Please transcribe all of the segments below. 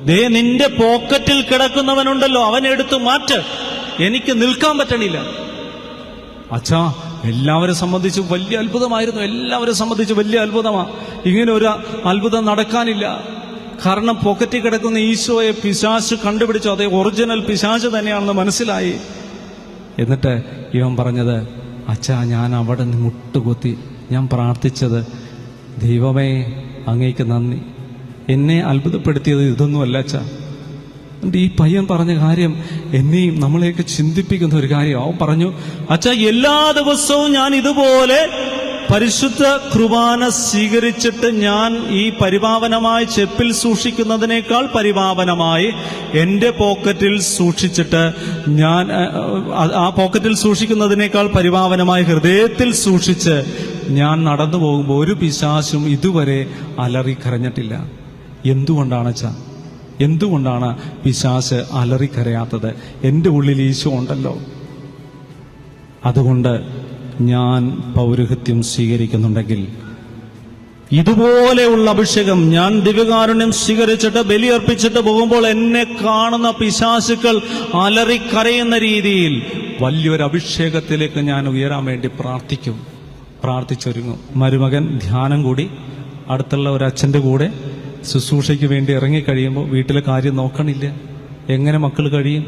ദേ നിന്റെ പോക്കറ്റിൽ കിടക്കുന്നവനുണ്ടല്ലോ, അവനെടുത്ത് മാറ്റ്, എനിക്ക് നിൽക്കാൻ പറ്റണില്ല. അച്ഛാ, എല്ലാവരെ സംബന്ധിച്ച് വലിയ അത്ഭുതമായിരുന്നു. എല്ലാവരെ സംബന്ധിച്ച് വലിയ അത്ഭുതമാണ്. ഇങ്ങനെ ഒരു അത്ഭുതം നടക്കാനില്ല. കാരണം പോക്കറ്റിൽ കിടക്കുന്ന ഈശോയെ പിശാച് കണ്ടുപിടിച്ചു. അതേ ഒറിജിനൽ പിശാച് തന്നെയാണെന്ന് മനസ്സിലായി. എന്നിട്ട് ഇവൻ പറഞ്ഞത്, അച്ഛാ, ഞാൻ അവിടെ നിന്ന് മുട്ടുകുത്തി ഞാൻ പ്രാർത്ഥിച്ചത്, ദൈവമേ അങ്ങേക്ക് നന്ദി, എന്നെ അത്ഭുതപ്പെടുത്തിയത് ഇതൊന്നുമല്ല അച്ഛാ. ഈ പയ്യൻ പറഞ്ഞ കാര്യം എന്നെയും നമ്മളെയൊക്കെ ചിന്തിപ്പിക്കുന്ന ഒരു കാര്യം. അവൻ പറഞ്ഞു, അച്ഛാ, എല്ലാ ദിവസവും ഞാൻ ഇതുപോലെ പരിശുദ്ധ കുർബാന സ്വീകരിച്ചിട്ട് ഞാൻ ഈ പരിപാവനമായ ചെപ്പിൽ സൂക്ഷിക്കുന്നതിനേക്കാൾ പരിപാവനമായി എൻ്റെ പോക്കറ്റിൽ സൂക്ഷിച്ചിട്ട് ഞാൻ ആ പോക്കറ്റിൽ സൂക്ഷിക്കുന്നതിനേക്കാൾ പരിപാവനമായി ഹൃദയത്തിൽ സൂക്ഷിച്ച് ഞാൻ നടന്നു പോകുമ്പോൾ ഒരു പിശാചും ഇതുവരെ അലറിക്കരഞ്ഞിട്ടില്ല. എന്തുകൊണ്ടാണ് അച്ഛാ? എന്തുകൊണ്ടാണ് പിശാച് അലറിക്കരയാത്തത്? എൻ്റെ ഉള്ളിൽ ഈശോ ഉണ്ടല്ലോ. അതുകൊണ്ട് ഞാൻ പൗരോഹിത്യം സ്വീകരിക്കുന്നുണ്ടെങ്കിൽ ഇതുപോലെയുള്ള അഭിഷേകം, ഞാൻ ദിവ്യകാരുണ്യം സ്വീകരിച്ചിട്ട് ബലിയർപ്പിച്ചിട്ട് പോകുമ്പോൾ എന്നെ കാണുന്ന പിശാചുക്കൾ അലറിക്കരയുന്ന രീതിയിൽ വലിയൊരു അഭിഷേകത്തിലേക്ക് ഞാൻ ഉയരാൻ വേണ്ടി പ്രാർത്ഥിച്ചൊരുങ്ങും. മരുമകൻ ധ്യാനം കൂടി അടുത്തുള്ള ഒരു അച്ഛൻ്റെ കൂടെ ശുശ്രൂഷയ്ക്ക് വേണ്ടി ഇറങ്ങിക്കഴിയുമ്പോൾ വീട്ടിലെ കാര്യം നോക്കണില്ല. എങ്ങനെ മക്കൾ കഴിയും?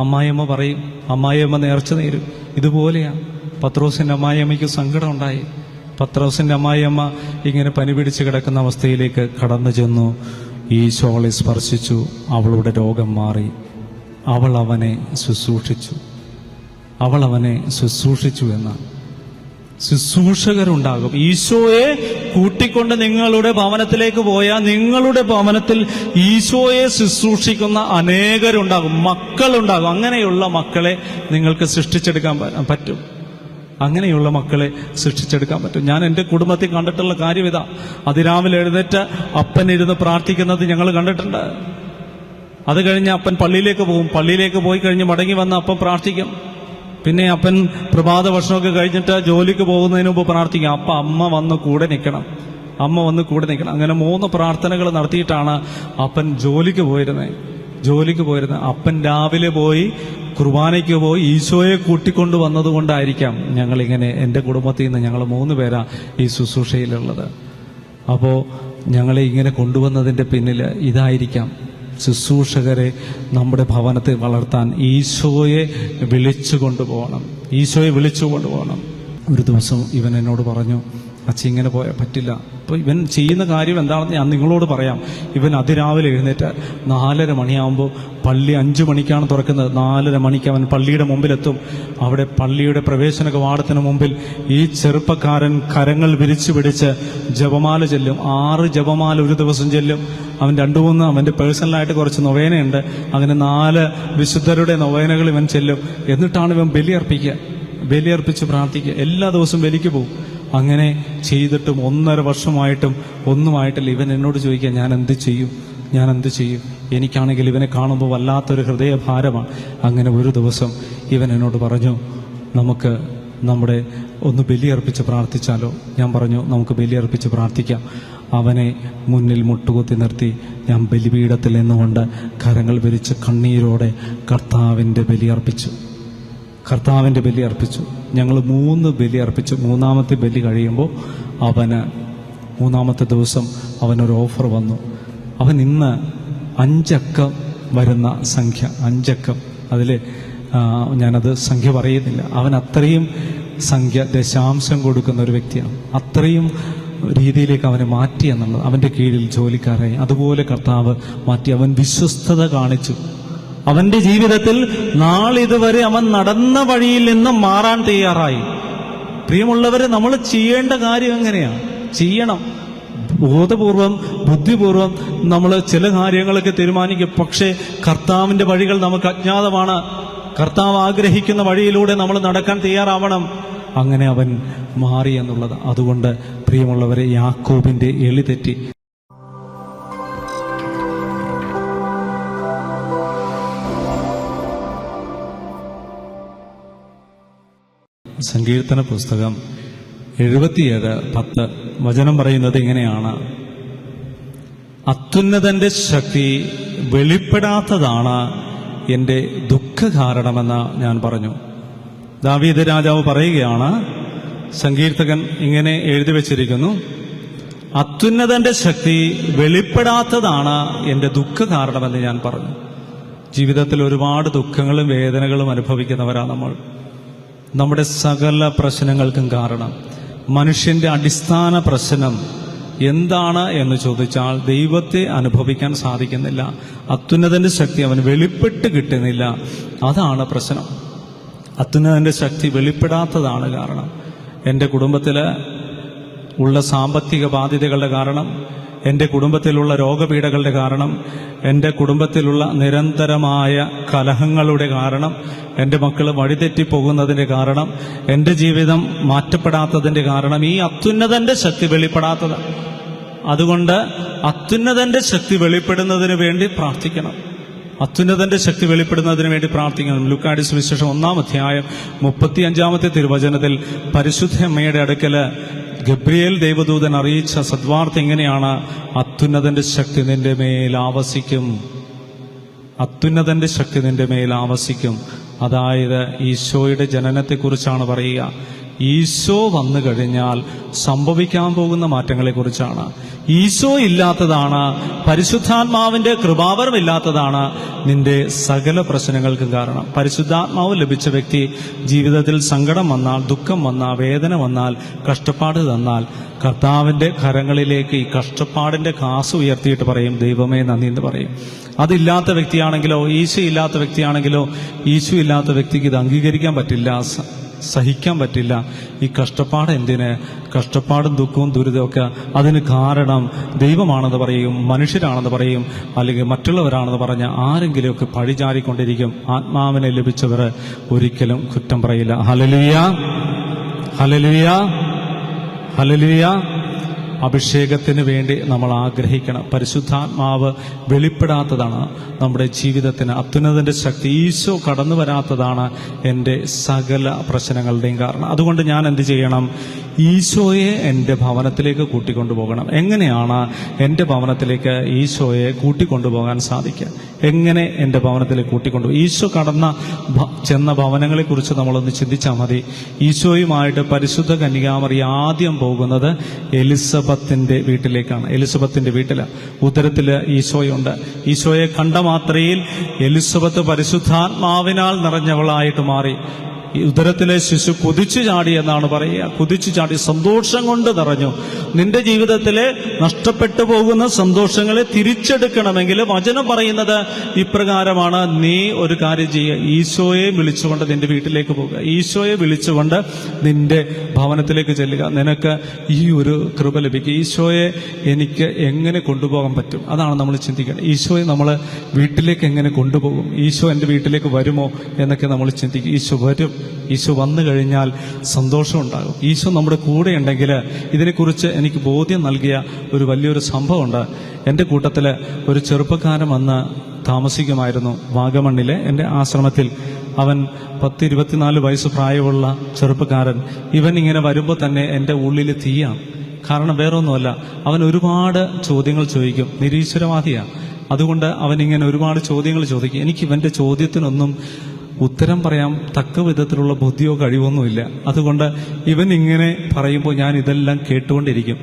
അമ്മായിയമ്മ പറയും, അമ്മായിയമ്മ നേർച്ച നേരും. ഇതുപോലെയാണ്. പത്രോസിൻ്റെ അമ്മായിയമ്മയ്ക്ക് സങ്കടം ഉണ്ടായി. പത്രോസിൻ്റെ അമ്മായിയമ്മ ഇങ്ങനെ പനി പിടിച്ച് കിടക്കുന്ന അവസ്ഥയിലേക്ക് കടന്നു ചെന്നു. ഈശോ അവളെ സ്പർശിച്ചു, അവളുടെ രോഗം മാറി. അവൾ അവനെ ശുശ്രൂഷിച്ചു എന്നാണ്. ശുശ്രൂഷകരുണ്ടാകും. ഈശോയെ കൂട്ടിക്കൊണ്ട് നിങ്ങളുടെ ഭവനത്തിലേക്ക് പോയാൽ നിങ്ങളുടെ ഭവനത്തിൽ ഈശോയെ ശുശ്രൂഷിക്കുന്ന അനേകരുണ്ടാകും, മക്കളുണ്ടാകും. അങ്ങനെയുള്ള മക്കളെ നിങ്ങൾക്ക് സൃഷ്ടിച്ചെടുക്കാൻ പറ്റും. അങ്ങനെയുള്ള മക്കളെ സൃഷ്ടിച്ചെടുക്കാൻ പറ്റും. ഞാൻ എൻ്റെ കുടുംബത്തിൽ കണ്ടിട്ടുള്ള കാര്യം ഇതാ. അതിരാവിലെ എഴുന്നേറ്റ് അപ്പൻ ഇരുന്ന് പ്രാർത്ഥിക്കുന്നത് ഞങ്ങൾ കണ്ടിട്ടുണ്ട്. അത് കഴിഞ്ഞ് അപ്പൻ പള്ളിയിലേക്ക് പോകും. പള്ളിയിലേക്ക് പോയി കഴിഞ്ഞ് മടങ്ങി വന്ന് അപ്പൻ പ്രാർത്ഥിക്കും. പിന്നെ അപ്പൻ പ്രഭാത ഭക്ഷണമൊക്കെ കഴിഞ്ഞിട്ട് ജോലിക്ക് പോകുന്നതിന് മുമ്പ് പ്രാർത്ഥിക്കും. അമ്മ വന്ന് കൂടെ നിൽക്കണം. അങ്ങനെ 3 പ്രാർത്ഥനകൾ നടത്തിയിട്ടാണ് അപ്പൻ ജോലിക്ക് പോയിരുന്നത്. അപ്പൻ രാവിലെ പോയി കുർബാനയ്ക്ക് പോയി ഈശോയെ കൂട്ടിക്കൊണ്ട് വന്നതുകൊണ്ടായിരിക്കാം ഞങ്ങളിങ്ങനെ, എൻ്റെ കുടുംബത്തിൽ നിന്ന് ഞങ്ങൾ 3 പേരാ ഈ ശുശ്രൂഷയിലുള്ളത്. അപ്പോൾ ഞങ്ങളെ ഇങ്ങനെ കൊണ്ടുവന്നതിൻ്റെ പിന്നിൽ ഇതായിരിക്കാം. ശുശ്രൂഷകരെ നമ്മുടെ ഭവനത്തിൽ വളർത്താൻ ഈശോയെ വിളിച്ചു കൊണ്ടുപോകണം. ഒരു ദിവസം ഇവൻ എന്നോട് പറഞ്ഞു, അച്ഛൻ ഇങ്ങനെ പോയാൽ പറ്റില്ല. അപ്പോൾ ഇവൻ ചെയ്യുന്ന കാര്യം എന്താണെന്ന് ഞാൻ നിങ്ങളോട് പറയാം. ഇവൻ അതിരാവിലെ എഴുന്നേറ്റ് 4:30 മണിയാകുമ്പോൾ, പള്ളി 5 മണിക്കാണ് തുറക്കുന്നത്, 4:30 മണിക്ക് അവൻ പള്ളിയുടെ മുമ്പിലെത്തും. അവിടെ പള്ളിയുടെ പ്രവേശന കവാടത്തിന് മുമ്പിൽ ഈ ചെറുപ്പക്കാരൻ കരങ്ങൾ വിരിച്ചു പിടിച്ച് ജപമാല ചെല്ലും. 6 ജപമാല ഒരു ദിവസം ചെല്ലും. അവൻ 2-3 അവൻ്റെ പേഴ്സണലായിട്ട് കുറച്ച് നൊവേനയുണ്ട്. അങ്ങനെ 4 വിശുദ്ധരുടെ നൊവേനകൾ ഇവൻ ചെല്ലും. എന്നിട്ടാണ് ഇവൻ ബലിയർപ്പിച്ച് പ്രാർത്ഥിക്കുക. എല്ലാ ദിവസവും ബലിക്ക് പോകും. അങ്ങനെ ചെയ്തിട്ടും 1.5 വർഷമായിട്ടും ഒന്നുമായിട്ടില്ല. ഇവൻ എന്നോട് ചോദിക്കുക, ഞാൻ എന്ത് ചെയ്യും? എനിക്കാണെങ്കിൽ ഇവനെ കാണുമ്പോൾ വല്ലാത്തൊരു ഹൃദയഭാരമാണ്. അങ്ങനെ ഒരു ദിവസം ഇവൻ എന്നോട് പറഞ്ഞു, നമുക്ക് നമ്മുടെ ഒന്ന് ബലിയർപ്പിച്ച് പ്രാർത്ഥിച്ചാലോ? ഞാൻ പറഞ്ഞു, നമുക്ക് ബലിയർപ്പിച്ച് പ്രാർത്ഥിക്കാം. അവനെ മുന്നിൽ മുട്ടുകുത്തി നിർത്തി ഞാൻ ബലിപീഠത്തിൽ നിന്നുകൊണ്ട് കരങ്ങൾ വിരിച്ച് കണ്ണീരോടെ കർത്താവിൻ്റെ ബലി അർപ്പിച്ചു. ഞങ്ങൾ 3 ബലി അർപ്പിച്ചു. 3ാമത്തെ ബലി കഴിയുമ്പോൾ മൂന്നാമത്തെ ദിവസം അവനൊരു ഓഫർ വന്നു. അവൻ ഇന്ന് 5 അക്കം വരുന്ന സംഖ്യ, 5 അക്കം, അതിൽ ഞാനത് സംഖ്യ പറയുന്നില്ല. അവൻ അത്രയും സംഖ്യ ദശാംശം കൊടുക്കുന്ന ഒരു വ്യക്തിയാണ്. അത്രയും രീതിയിലേക്ക് അവനെ മാറ്റി എന്നുള്ളത്. അവൻ്റെ കീഴിൽ ജോലിക്കാരായി അതുപോലെ കർത്താവ് മാറ്റി. അവൻ വിശ്വസ്തത കാണിച്ചു. അവന്റെ ജീവിതത്തിൽ നാളിതുവരെ അവൻ നടന്ന വഴിയിൽ നിന്ന് മാറാൻ തയ്യാറായി. പ്രിയമുള്ളവരെ, നമ്മൾ ചെയ്യേണ്ട കാര്യം എങ്ങനെയാണ് ചെയ്യണം? ബോധപൂർവം, ബുദ്ധിപൂർവം നമ്മൾ ചില കാര്യങ്ങളൊക്കെ തീരുമാനിക്കും. പക്ഷേ കർത്താവിന്റെ വഴികൾ നമുക്ക് അജ്ഞാതമാണ്. കർത്താവ് ആഗ്രഹിക്കുന്ന വഴിയിലൂടെ നമ്മൾ നടക്കാൻ തയ്യാറാവണം. അങ്ങനെ അവൻ മാറി എന്നുള്ളത്. അതുകൊണ്ട് പ്രിയമുള്ളവരെ, യാക്കോബിന്റെ എളി തെറ്റി. സങ്കീർത്തന പുസ്തകം 77:10 വചനം പറയുന്നത് ഇങ്ങനെയാണ്: അത്യുന്നതന്റെ ശക്തി വെളിപ്പെടാത്തതാണ് എൻ്റെ ദുഃഖ കാരണമെന്ന് ഞാൻ പറഞ്ഞു. ദാവീദ് രാജാവ് പറയുകയാണ്, സങ്കീർത്തകൻ ഇങ്ങനെ എഴുതി വച്ചിരിക്കുന്നു, അത്യുന്നതന്റെ ശക്തി വെളിപ്പെടാത്തതാണ് എൻ്റെ ദുഃഖ കാരണമെന്ന് ഞാൻ പറഞ്ഞു. ജീവിതത്തിൽ ഒരുപാട് ദുഃഖങ്ങളും വേദനകളും അനുഭവിക്കുന്നവരാണ് നമ്മൾ. നമ്മുടെ സകല പ്രശ്നങ്ങൾക്കും കാരണം മനുഷ്യന്റെ അടിസ്ഥാന പ്രശ്നം എന്താണ് എന്ന് ചോദിച്ചാൽ ദൈവത്തെ അനുഭവിക്കാൻ സാധിക്കുന്നില്ല. അത്യുന്നതന്റെ ശക്തി അവന് വെളിപ്പെട്ട് കിട്ടുന്നില്ല. അതാണ് പ്രശ്നം. അത്യുന്നതന്റെ ശക്തി വെളിപ്പെടാത്തതാണ് കാരണം. എൻ്റെ കുടുംബത്തിൽ ഉള്ള സാമ്പത്തിക ബാധ്യതകളുടെ കാരണം, എൻ്റെ കുടുംബത്തിലുള്ള രോഗപീഠകളുടെ കാരണം, എൻ്റെ കുടുംബത്തിലുള്ള നിരന്തരമായ കലഹങ്ങളുടെ കാരണം, എൻ്റെ മക്കൾ വഴിതെറ്റിപ്പോകുന്നതിൻ്റെ കാരണം, എൻ്റെ ജീവിതം മാറ്റപ്പെടാത്തതിൻ്റെ കാരണം ഈ അത്യുന്നതന്റെ ശക്തി വെളിപ്പെടാത്തത്. അതുകൊണ്ട് അത്യുന്നതന്റെ ശക്തി വെളിപ്പെടുന്നതിന് വേണ്ടി പ്രാർത്ഥിക്കണം. അത്യുന്നതന്റെ ശക്തി വെളിപ്പെടുന്നതിന് വേണ്ടി പ്രാർത്ഥിക്കണം. ലൂക്കായുടെ സുവിശേഷം 1-ാം അധ്യായം 35-ാമത്തെ തിരുവചനത്തിൽ പരിശുദ്ധ അമ്മയുടെ അടുക്കൽ ഗബ്രിയേൽ ദൈവദൂതൻ അറിയിച്ച സദ്വാർത്ത എങ്ങനെയാണ്? അത്യുന്നതന്റെ ശക്തി നിന്റെ മേൽ ആവസിക്കും. അത്യുന്നതന്റെ ശക്തി നിന്റെ മേൽ ആവസിക്കും. അതായത് ഈശോയുടെ ജനനത്തെക്കുറിച്ചാണ് പറയുക. ഈശോ വന്നു കഴിഞ്ഞാൽ സംഭവിക്കാൻ പോകുന്ന മാറ്റങ്ങളെക്കുറിച്ചാണ്. ഈശോ ഇല്ലാത്തതാണ്, പരിശുദ്ധാത്മാവിന്റെ കൃപാവരമില്ലാത്തതാണ് നിന്റെ സകല പ്രശ്നങ്ങൾക്കും കാരണം. പരിശുദ്ധാത്മാവ് ലഭിച്ച വ്യക്തി ജീവിതത്തിൽ സങ്കടം വന്നാൽ, ദുഃഖം വന്നാൽ, വേദന വന്നാൽ, കഷ്ടപ്പാട് തന്നാൽ കർത്താവിന്റെ കരങ്ങളിലേക്ക് ഈ കഷ്ടപ്പാടിന്റെ കാസ് ഉയർത്തിയിട്ട് പറയും, ദൈവമേ നന്ദി എന്ന് പറയും. അതില്ലാത്ത വ്യക്തിയാണെങ്കിലോ, ഈശോ ഇല്ലാത്ത വ്യക്തിയാണെങ്കിലോ, ഈശോ ഇല്ലാത്ത വ്യക്തിക്ക് ഇത് അംഗീകരിക്കാൻ പറ്റില്ല, സഹിക്കാൻ പറ്റില്ല. ഈ കഷ്ടപ്പാട് എന്തിന്? കഷ്ടപ്പാടും ദുഃഖവും ദുരിതമൊക്കെ അതിന് കാരണം ദൈവമാണെന്ന് പറയും, മനുഷ്യരാണെന്ന് പറയും, അല്ലെങ്കിൽ മറ്റുള്ളവരാണെന്ന് പറഞ്ഞ് ആരെങ്കിലുമൊക്കെ പഴിചാരിക്കൊണ്ടിരിക്കും. ആത്മാവിനെ ലഭിച്ചവർ ഒരിക്കലും കുറ്റം പറയില്ല. Hallelujah, hallelujah, hallelujah. അഭിഷേകത്തിന് വേണ്ടി നമ്മൾ ആഗ്രഹിക്കണം. പരിശുദ്ധാത്മാവ് വെളിപ്പെടാത്തതാണ് നമ്മുടെ ജീവിതത്തിന് അത്യുന്നതന്റെ ശക്തി. ഈശോ കടന്നു വരാത്തതാണ് എൻ്റെ സകല പ്രശ്നങ്ങളുടെയും കാരണം. അതുകൊണ്ട് ഞാൻ എന്ത് ചെയ്യണം? ഈശോയെ എൻ്റെ ഭവനത്തിലേക്ക് കൂട്ടിക്കൊണ്ടുപോകണം. എങ്ങനെയാണ് എൻ്റെ ഭവനത്തിലേക്ക് ഈശോയെ കൂട്ടിക്കൊണ്ടുപോകാൻ സാധിക്കുക? എങ്ങനെ എൻ്റെ ഭവനത്തിലേക്ക് കൂട്ടിക്കൊണ്ടുപോകും? ഈശോ ചെന്ന ഭവനങ്ങളെക്കുറിച്ച് നമ്മളൊന്ന് ചിന്തിച്ചാൽ മതി. ഈശോയുമായിട്ട് പരിശുദ്ധ കന്യകാമറിയ ആദ്യം പോകുന്നത് എലിസബത്തിന്റെ വീട്ടിലേക്കാണ്. എലിസബത്തിന്റെ വീട്ടില് ഉദരത്തില് ഈശോയുണ്ട്. ഈശോയെ കണ്ട മാത്രയിൽ എലിസബത്ത് പരിശുദ്ധാത്മാവിനാൽ നിറഞ്ഞവളായിട്ട് മാറി. ഈ ഉദരത്തിലെ ശിശു കുതിച്ചു ചാടി എന്നാണ് പറയുക. കുതിച്ചു ചാടി സന്തോഷം കൊണ്ട് നിറഞ്ഞു. നിന്റെ ജീവിതത്തിലെ നഷ്ടപ്പെട്ടു പോകുന്ന സന്തോഷങ്ങളെ തിരിച്ചെടുക്കണമെങ്കിൽ വചനം പറയുന്നത് ഇപ്രകാരമാണ്: നീ ഒരു കാര്യം ചെയ്യുക, ഈശോയെ വിളിച്ചുകൊണ്ട് നിന്റെ വീട്ടിലേക്ക് പോകുക, ഈശോയെ വിളിച്ചുകൊണ്ട് നിന്റെ ഭവനത്തിലേക്ക് ചെല്ലുക. നിനക്ക് ഈ ഒരു കൃപ ലഭിക്കും. ഈശോയെ എനിക്ക് എങ്ങനെ കൊണ്ടുപോകാൻ പറ്റും? അതാണ് നമ്മൾ ചിന്തിക്കേണ്ടത്. ഈശോയെ നമ്മൾ വീട്ടിലേക്ക് എങ്ങനെ കൊണ്ടുപോകും? ഈശോ എൻ്റെ വീട്ടിലേക്ക് വരുമോ എന്നൊക്കെ നമ്മൾ ചിന്തിക്കും. ഈശോ വരും. ഈശോ വന്നു കഴിഞ്ഞാൽ സന്തോഷം ഉണ്ടാകും. ഈശോ നമ്മുടെ കൂടെ ഉണ്ടെങ്കിൽ ഇതിനെക്കുറിച്ച് എനിക്ക് ബോധ്യം നൽകിയ ഒരു വലിയൊരു സംഭവമുണ്ട്. എൻ്റെ കൂട്ടത്തിൽ ഒരു ചെറുപ്പക്കാരൻ വന്ന് താമസിക്കുമായിരുന്നു വാഗമണ്ണിലെ എൻ്റെ ആശ്രമത്തിൽ. അവൻ 10-24 വയസ്സ് പ്രായമുള്ള ചെറുപ്പക്കാരൻ. ഇവൻ ഇങ്ങനെ വരുമ്പോൾ തന്നെ എൻ്റെ ഉള്ളിൽ തീയാണ്. കാരണം വേറൊന്നുമല്ല, അവൻ ഒരുപാട് ചോദ്യങ്ങൾ ചോദിക്കും. നിരീശ്വരവാദിയാണ്. അതുകൊണ്ട് അവനിങ്ങനെ ഒരുപാട് ചോദ്യങ്ങൾ ചോദിക്കും. എനിക്ക് ഇവൻ്റെ ചോദ്യത്തിനൊന്നും ഉത്തരം പറയാൻ തക്ക വിധത്തിലുള്ള ബുദ്ധിയോ കഴിവൊന്നുമില്ല. അതുകൊണ്ട് ഇവൻ ഇങ്ങനെ പറയുമ്പോൾ ഞാൻ ഇതെല്ലാം കേട്ടുകൊണ്ടിരിക്കും.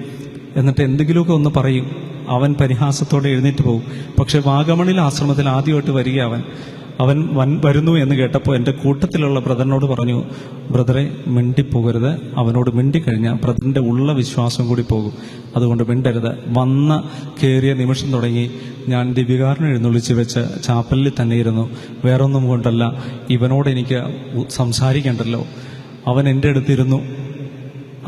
എന്നിട്ട് എന്തെങ്കിലുമൊക്കെ ഒന്ന് പറയും. അവൻ പരിഹാസത്തോടെ എഴുന്നേറ്റ് പോകും. പക്ഷെ വാഗമണിൽ ആശ്രമത്തിൽ ആദ്യമായിട്ട് വരിക അവൻ വരുന്നു എന്ന് കേട്ടപ്പോൾ എൻ്റെ കൂട്ടത്തിലുള്ള ബ്രദറിനോട് പറഞ്ഞു, ബ്രദറെ മിണ്ടിപ്പോകരുത്. അവനോട് മിണ്ടിക്കഴിഞ്ഞാൽ ബ്രദറിൻ്റെ ഉള്ള വിശ്വാസം കൂടി പോകും. അതുകൊണ്ട് മിണ്ടരുത്. വന്ന് കയറിയ നിമിഷം തുടങ്ങി ഞാൻ ദിവ്യകാരുണ്യം എഴുന്നള്ളിച്ച് വെച്ച് ചാപ്പലിൽ തന്നെ ഇരുന്നു. വേറൊന്നും കൊണ്ടല്ല, ഇവനോട് എനിക്ക് സംസാരിക്കണ്ടല്ലോ. അവൻ എൻ്റെ അടുത്തിരുന്നു.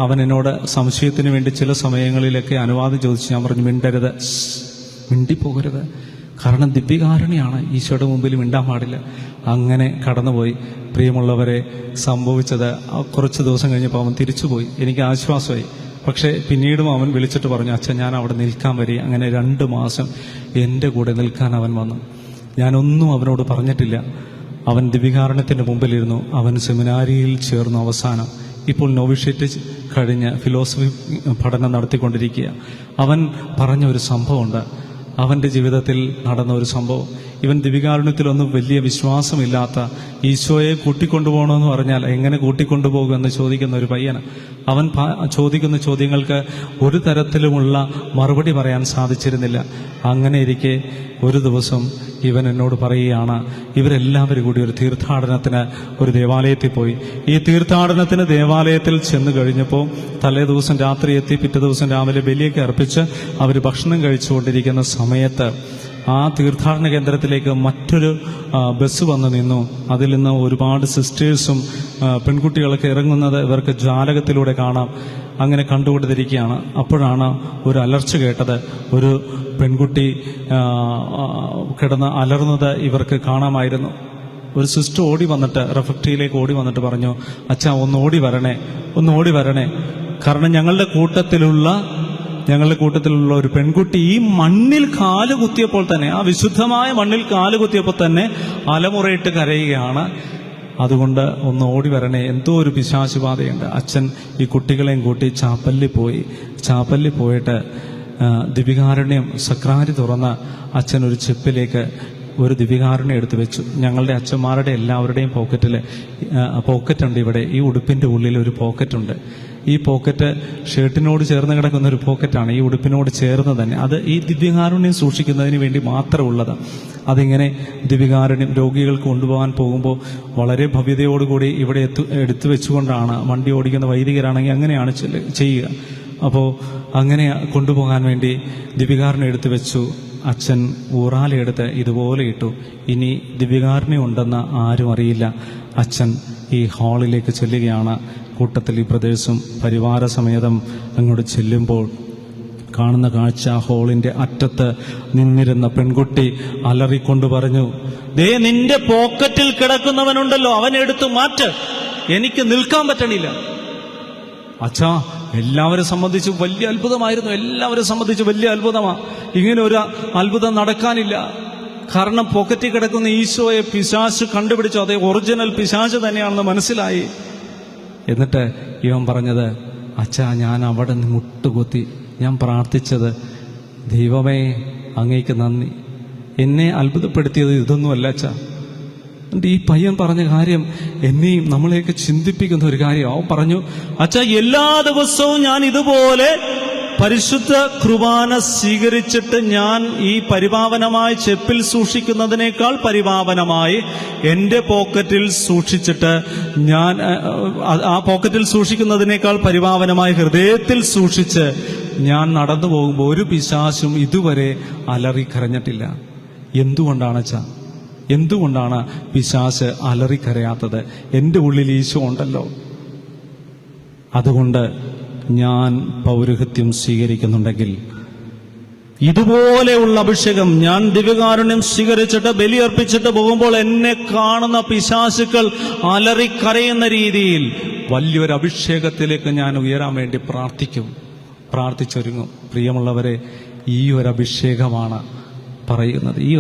അവൻ എന്നോട് സംശയത്തിന് വേണ്ടി ചില സമയങ്ങളിലൊക്കെ അനുവാദം ചോദിച്ചു. ഞാൻ പറഞ്ഞു, മിണ്ടരുത്, മിണ്ടിപ്പോകരുത്. കാരണം ദിവ്യകാരുണ്യാണ്. ഈശോയുടെ മുമ്പിൽ മിണ്ടാൻ പാടില്ല. അങ്ങനെ കടന്നുപോയി. പ്രിയമുള്ളവരെ, സംഭവിച്ചത് കുറച്ച് ദിവസം കഴിഞ്ഞപ്പോൾ അവൻ തിരിച്ചുപോയി. എനിക്ക് ആശ്വാസമായി. പക്ഷേ പിന്നീടും അവൻ വിളിച്ചിട്ട് പറഞ്ഞു, അച്ഛൻ ഞാൻ അവിടെ നിൽക്കാൻ വരി. അങ്ങനെ 2 മാസം എൻ്റെ കൂടെ നിൽക്കാൻ അവൻ വന്നു. ഞാനൊന്നും അവനോട് പറഞ്ഞിട്ടില്ല. അവൻ ദിവ്യകാരുണ്യത്തിൻ്റെ മുമ്പിലിരുന്നു. അവൻ സെമിനാരിയിൽ ചേർന്നു. അവസാനം ഇപ്പോൾ നോവിഷ്യേറ്റ് കഴിഞ്ഞ് ഫിലോസഫി പഠനം നടത്തിക്കൊണ്ടിരിക്കുക. അവൻ പറഞ്ഞ ഒരു സംഭവമുണ്ട്. അവൻ്റെ ജീവിതത്തിൽ നടന്ന ഒരു സംഭവം. ഇവൻ ദിവികാരുണ്യത്തിലൊന്നും വലിയ വിശ്വാസമില്ലാത്ത, ഈശോയെ കൂട്ടിക്കൊണ്ടുപോകണമെന്ന് പറഞ്ഞാൽ എങ്ങനെ കൂട്ടിക്കൊണ്ടുപോകുമെന്ന് ചോദിക്കുന്ന ഒരു പയ്യന്. അവൻ ചോദിക്കുന്ന ചോദ്യങ്ങൾക്ക് ഒരു തരത്തിലുമുള്ള മറുപടി പറയാൻ സാധിച്ചിരുന്നില്ല. അങ്ങനെ ഇരിക്കെ ഒരു ദിവസം ഇവൻ എന്നോട് പറയുകയാണ്, ഇവരെല്ലാവരും കൂടി ഒരു തീർത്ഥാടനത്തിന് ഒരു ദേവാലയത്തിൽ പോയി. ഈ തീർത്ഥാടനത്തിന് ദേവാലയത്തിൽ ചെന്ന് കഴിഞ്ഞപ്പോൾ തലേ ദിവസം രാത്രി എത്തി, പിറ്റേ ദിവസം രാവിലെ ബലിയൊക്കെ അർപ്പിച്ച് അവർ ഭക്ഷണം കഴിച്ചുകൊണ്ടിരിക്കുന്ന സമയത്ത് ആ തീർത്ഥാടന കേന്ദ്രത്തിലേക്ക് മറ്റൊരു ബസ് വന്ന് നിന്നു. അതിൽ നിന്ന് ഒരുപാട് സിസ്റ്റേഴ്സും പെൺകുട്ടികളൊക്കെ ഇറങ്ങുന്നത് ഇവർക്ക് ജാലകത്തിലൂടെ കാണാം. അങ്ങനെ കണ്ടുകൊണ്ടിരിക്കുകയാണ്. അപ്പോഴാണ് ഒരു അലർച്ച കേട്ടത്. ഒരു പെൺകുട്ടി കിടന്ന് അലർന്നത് ഇവർക്ക് കാണാമായിരുന്നു. ഒരു സിസ്റ്റർ ഓടി വന്നിട്ട് റെഫക്ടറിയിലേക്ക് ഓടി വന്നിട്ട് പറഞ്ഞു, അച്ഛാ ഒന്ന് ഓടി വരണേ, കാരണം ഞങ്ങളുടെ കൂട്ടത്തിലുള്ള ഒരു പെൺകുട്ടി ഈ മണ്ണിൽ കാല് കുത്തിയപ്പോൾ തന്നെ, ആ വിശുദ്ധമായ മണ്ണിൽ കാല് കുത്തിയപ്പോൾ തന്നെ അലമുറയിട്ട് കരയുകയാണ്. അതുകൊണ്ട് ഒന്ന് ഓടി വരണേ, എന്തോ ഒരു പിശാചുബാധയുണ്ട്. അച്ഛൻ ഈ കുട്ടികളെയും കൂട്ടി ചാപ്പല്ലിൽ പോയിട്ട് ദിവികാരുണ്യം സക്രാരി തുറന്ന് അച്ഛൻ ഒരു ചെപ്പിലേക്ക് ഒരു ദിവികാരുണ്യം എടുത്തു വെച്ചു. ഞങ്ങളുടെ അച്ഛന്മാരുടെ എല്ലാവരുടെയും പോക്കറ്റുണ്ട് ഇവിടെ. ഈ ഉടുപ്പിൻ്റെ ഉള്ളിൽ ഒരു പോക്കറ്റുണ്ട്. ഈ പോക്കറ്റ് ഷർട്ടിനോട് ചേർന്ന് കിടക്കുന്ന ഒരു പോക്കറ്റാണ്, ഈ ഉടുപ്പിനോട് ചേർന്ന് തന്നെ. അത് ഈ ദിവ്യകാരുണ്യം സൂക്ഷിക്കുന്നതിന് വേണ്ടി മാത്രമുള്ളത്. അതിങ്ങനെ ദിവ്യകാരുണ്യം രോഗികൾക്ക് കൊണ്ടുപോകാൻ പോകുമ്പോൾ വളരെ ഭവ്യതയോടുകൂടി ഇവിടെ എടുത്തു വെച്ചുകൊണ്ടാണ്, വണ്ടി ഓടിക്കുന്ന വൈദികരാണെങ്കിൽ അങ്ങനെയാണ് ചെയ്യുക. അപ്പോൾ അങ്ങനെ കൊണ്ടുപോകാൻ വേണ്ടി ദിവ്യകാരുണ്യം എടുത്തു വെച്ചു. അച്ഛൻ ഊറാലെടുത്ത് ഇതുപോലെ ഇട്ടു. ഇനി ദിവ്യകാരുണ്യം ഉണ്ടെന്ന് ആരും അറിയില്ല. അച്ഛൻ ഈ ഹാളിലേക്ക് ചെല്ലുകയാണ്. കൂട്ടത്തിൽ ഈ ബ്രദേഴ്സും പരിവാര സമേതം അങ്ങോട്ട് ചെല്ലുമ്പോൾ കാണുന്ന കാഴ്ച, ഹോളിന്റെ അറ്റത്ത് നിന്നിരുന്ന പെൺകുട്ടി അലറിക്കൊണ്ട് പറഞ്ഞു, ദേ നിന്റെ പോക്കറ്റിൽ കിടക്കുന്നവനുണ്ടല്ലോ, അവനെടുത്ത് മാറ്റ്, എനിക്ക് നിൽക്കാൻ പറ്റണില്ല. അച്ഛാ, എല്ലാവരെ സംബന്ധിച്ച് വലിയ അത്ഭുതമായിരുന്നു. ഇങ്ങനെ ഒരു അത്ഭുതം നടക്കാനില്ല. കാരണം പോക്കറ്റിൽ കിടക്കുന്ന ഈശോയെ പിശാച് കണ്ടുപിടിച്ചു. അതേ ഒറിജിനൽ പിശാച് തന്നെയാണെന്ന് മനസ്സിലായി. എന്നിട്ട് ഇവൻ പറഞ്ഞത്, അച്ഛാ, ഞാൻ അവിടെ നിന്ന് മുട്ടുകുത്തി ഞാൻ പ്രാർത്ഥിച്ചത്, ദൈവമേ അങ്ങേക്ക് നന്ദി, എന്നെ അത്ഭുതപ്പെടുത്തിയത് ഇതൊന്നുമല്ല അച്ഛാ. എന്നിട്ട് ഈ പയ്യൻ പറഞ്ഞ കാര്യം എന്നെയും നമ്മളെയൊക്കെ ചിന്തിപ്പിക്കുന്ന ഒരു കാര്യം. അവൻ പറഞ്ഞു, അച്ഛാ, എല്ലാ ദിവസവും ഞാൻ ഇതുപോലെ പരിശുദ്ധ കുർബാന സ്വീകരിച്ചിട്ട് ഞാൻ ഈ പരിപാവനമായി ചെപ്പിൽ സൂക്ഷിക്കുന്നതിനേക്കാൾ പരിപാവനമായി എൻ്റെ പോക്കറ്റിൽ സൂക്ഷിച്ചിട്ട് ആ പോക്കറ്റിൽ സൂക്ഷിക്കുന്നതിനേക്കാൾ പരിപാവനമായി ഹൃദയത്തിൽ സൂക്ഷിച്ച് ഞാൻ നടന്നു പോകുമ്പോൾ ഒരു പിശാചും ഇതുവരെ അലറിക്കരഞ്ഞിട്ടില്ല. എന്തുകൊണ്ടാണ് പിശാച് അലറിക്കരയാത്തത്? എൻ്റെ ഉള്ളിൽ ഈശോ ഉണ്ടല്ലോ. അതുകൊണ്ട് ഞാൻ പൗരോഹിത്യം സ്വീകരിക്കുന്നുണ്ടെങ്കിൽ ഇതുപോലെയുള്ള അഭിഷേകം, ഞാൻ ദിവ്യകാരുണ്യം സ്വീകരിച്ചിട്ട് ബലിയർപ്പിച്ചിട്ട് പോകുമ്പോൾ എന്നെ കാണുന്ന പിശാചുക്കൾ അലറിക്കരയുന്ന രീതിയിൽ വലിയൊരു അഭിഷേകത്തിലേക്ക് ഞാൻ ഉയരാൻ വേണ്ടി പ്രാർത്ഥിച്ചൊരുങ്ങും. പ്രിയമുള്ളവരെ, ഈ ഒരു അഭിഷേകമാണ് പറയുന്നത്. ഈ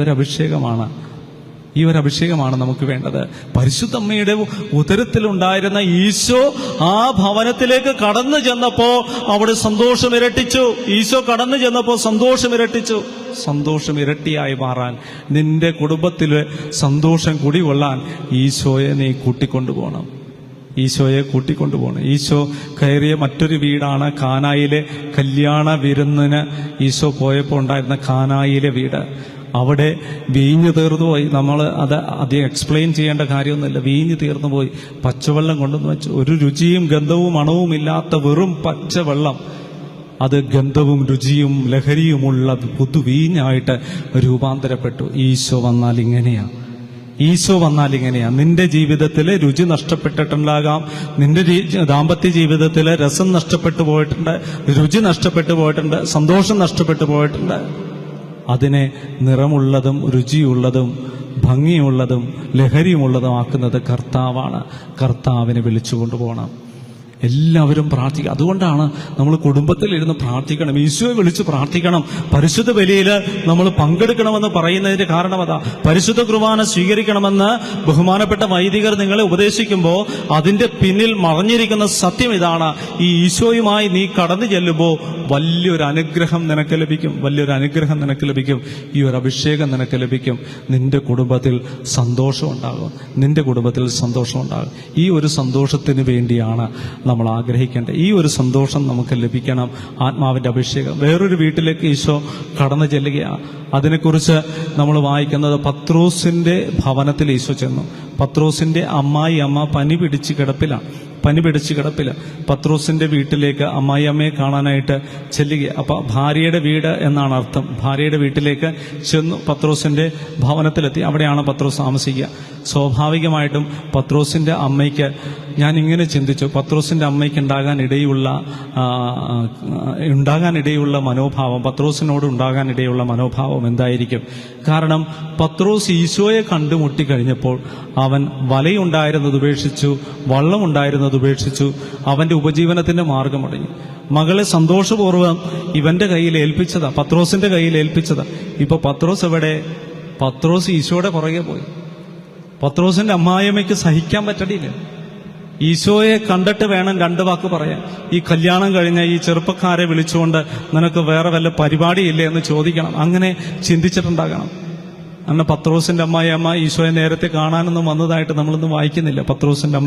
ഒരു അഭിഷേകമാണ് നമുക്ക് വേണ്ടത്. പരിശുദ്ധമ്മയുടെ ഉദരത്തിലുണ്ടായിരുന്ന ഈശോ ആ ഭവനത്തിലേക്ക് കടന്നു ചെന്നപ്പോ അവിടെ സന്തോഷം ഇരട്ടിച്ചു. സന്തോഷം ഇരട്ടിയായി മാറാൻ, നിന്റെ കുടുംബത്തിലെ സന്തോഷം കുടികൊള്ളാൻ ഈശോയെ നീ കൂട്ടിക്കൊണ്ടുപോകണം. ഈശോ കയറിയ മറ്റൊരു വീടാണ് കാനായിലെ കല്യാണ വിരുന്നിന് ഈശോ പോയപ്പോൾ ഉണ്ടായിരുന്ന കാനായിലെ വീട്. അവിടെ വീഞ്ഞ് തീർന്നു പോയി. നമ്മൾ അത് അധികം എക്സ്പ്ലെയിൻ ചെയ്യേണ്ട കാര്യമൊന്നുമില്ല. വീഞ്ഞ് തീർന്നു പോയി. പച്ചവെള്ളം കൊണ്ടുവന്ന് വെച്ചു. ഒരു രുചിയും ഗന്ധവും മണവും ഇല്ലാത്ത വെറും പച്ചവെള്ളം, അത് ഗന്ധവും രുചിയും ലഹരിയുമുള്ള പുതുവീഞ്ഞായിട്ട് രൂപാന്തരപ്പെട്ടു. ഈശോ വന്നാൽ ഇങ്ങനെയാ. നിന്റെ ജീവിതത്തിലെ രുചി നഷ്ടപ്പെട്ടിട്ടുണ്ടാകാം. നിന്റെ ദാമ്പത്യ ജീവിതത്തിലെ രസം നഷ്ടപ്പെട്ടു പോയിട്ടുണ്ട്, രുചി നഷ്ടപ്പെട്ടു പോയിട്ടുണ്ട്, സന്തോഷം നഷ്ടപ്പെട്ടു പോയിട്ടുണ്ട്. അതിനെ നിറമുള്ളതും രുചിയുള്ളതും ഭംഗിയുള്ളതും ലഹരിയുമുള്ളതും ആക്കുന്നത് കർത്താവാണ്. കർത്താവിനെ വിളിച്ചു കൊണ്ടുപോകണം. എല്ലാവരും പ്രാർത്ഥിക്കുക. അതുകൊണ്ടാണ് നമ്മൾ കുടുംബത്തിലിരുന്ന് പ്രാർത്ഥിക്കണം, ഈശോയെ വിളിച്ച് പ്രാർത്ഥിക്കണം. പരിശുദ്ധ ബലിയിൽ നമ്മൾ പങ്കെടുക്കണമെന്ന് പറയുന്നതിന്റെ കാരണം അതാ. പരിശുദ്ധ കുർബാന സ്വീകരിക്കണമെന്ന് ബഹുമാനപ്പെട്ട വൈദികർ നിങ്ങളെ ഉപദേശിക്കുമ്പോൾ അതിന്റെ പിന്നിൽ മറഞ്ഞിരിക്കുന്ന സത്യം ഇതാണ്: ഈ ഈശോയുമായി നീ കടന്നു ചെല്ലുമ്പോൾ വലിയൊരു അനുഗ്രഹം നിനക്ക് ലഭിക്കും, വലിയൊരു അനുഗ്രഹം നിനക്ക് ലഭിക്കും. ഈ ഒരു അഭിഷേകം നിനക്ക് ലഭിക്കും. നിന്റെ കുടുംബത്തിൽ സന്തോഷം ഉണ്ടാകും, നിന്റെ കുടുംബത്തിൽ സന്തോഷം ഉണ്ടാകും. ഈ ഒരു സന്തോഷത്തിന് വേണ്ടിയാണ് നമ്മൾ ആഗ്രഹിക്കേണ്ടത്. ഈ ഒരു സന്തോഷം നമുക്ക് ലഭിക്കണം, ആത്മാവിന്റെ അഭിഷേകം. വേറൊരു വീട്ടിലേക്ക് ഈശോ കടന്നു ചെല്ലുകയാണ്. അതിനെക്കുറിച്ച് നമ്മൾ വായിക്കുന്നത്, പത്രോസിന്റെ ഭവനത്തിൽ ഈശോ ചെന്നു. പത്രോസിന്റെ അമ്മ പനി പിടിച്ച് കിടപ്പില്ല. പത്രോസിന്റെ വീട്ടിലേക്ക് അമ്മായിയമ്മയെ കാണാനായിട്ട് ചെല്ലുക. അപ്പൊ ഭാര്യയുടെ വീട് എന്നാണ് അർത്ഥം. ഭാര്യയുടെ വീട്ടിലേക്ക് ചെന്നു, പത്രോസിന്റെ ഭവനത്തിലെത്തി. അവിടെയാണ് പത്രോസ് താമസിക്കുക. സ്വാഭാവികമായിട്ടും പത്രോസിന്റെ അമ്മയ്ക്ക്, ഞാൻ ഇങ്ങനെ ചിന്തിച്ചു, പത്രോസിന്റെ അമ്മയ്ക്ക് ഉണ്ടാകാനിടയുള്ള മനോഭാവം, പത്രോസിനോട് ഉണ്ടാകാനിടയുള്ള മനോഭാവം എന്തായിരിക്കും? കാരണം പത്രോസ് ഈശോയെ കണ്ടുമുട്ടി കഴിഞ്ഞപ്പോൾ അവൻ വലയുണ്ടായിരുന്നത് ഉപേക്ഷിച്ചു, വള്ളമുണ്ടായിരുന്നത് ഉപേക്ഷിച്ചു, അവന്റെ ഉപജീവനത്തിന്റെ മാർഗം മുടങ്ങി. മകളെ സന്തോഷപൂർവ്വം ഇവന്റെ കയ്യിൽ ഏൽപ്പിച്ചതാ, പത്രോസിന്റെ കയ്യിൽ ഏൽപ്പിച്ചതാ. ഇപ്പൊ പത്രോസ് എവിടെ? പത്രോസ് ഈശോയുടെ പുറകെ പോയി. പത്രോസിന്റെ അമ്മായിയമ്മയ്ക്ക് സഹിക്കാൻ പറ്റണില്ല. ഈശോയെ കണ്ടിട്ട് വേണം രണ്ട് വാക്ക് പറയാൻ. ഈ കല്യാണം കഴിഞ്ഞ ഈ ചെറുപ്പക്കാരെ വിളിച്ചുകൊണ്ട് നിനക്ക് വേറെ വല്ല പരിപാടിയില്ലേ എന്ന് ചോദിക്കണം. അങ്ങനെ ചിന്തിച്ചിട്ടുണ്ടാകണം. അന്ന് പത്രോസിന്റെ അമ്മായിയമ്മ ഈശോയെ നേരത്തെ കാണാനൊന്നും വന്നതായിട്ട് നമ്മളൊന്നും വായിക്കുന്നില്ല. പത്രോസിന്റെ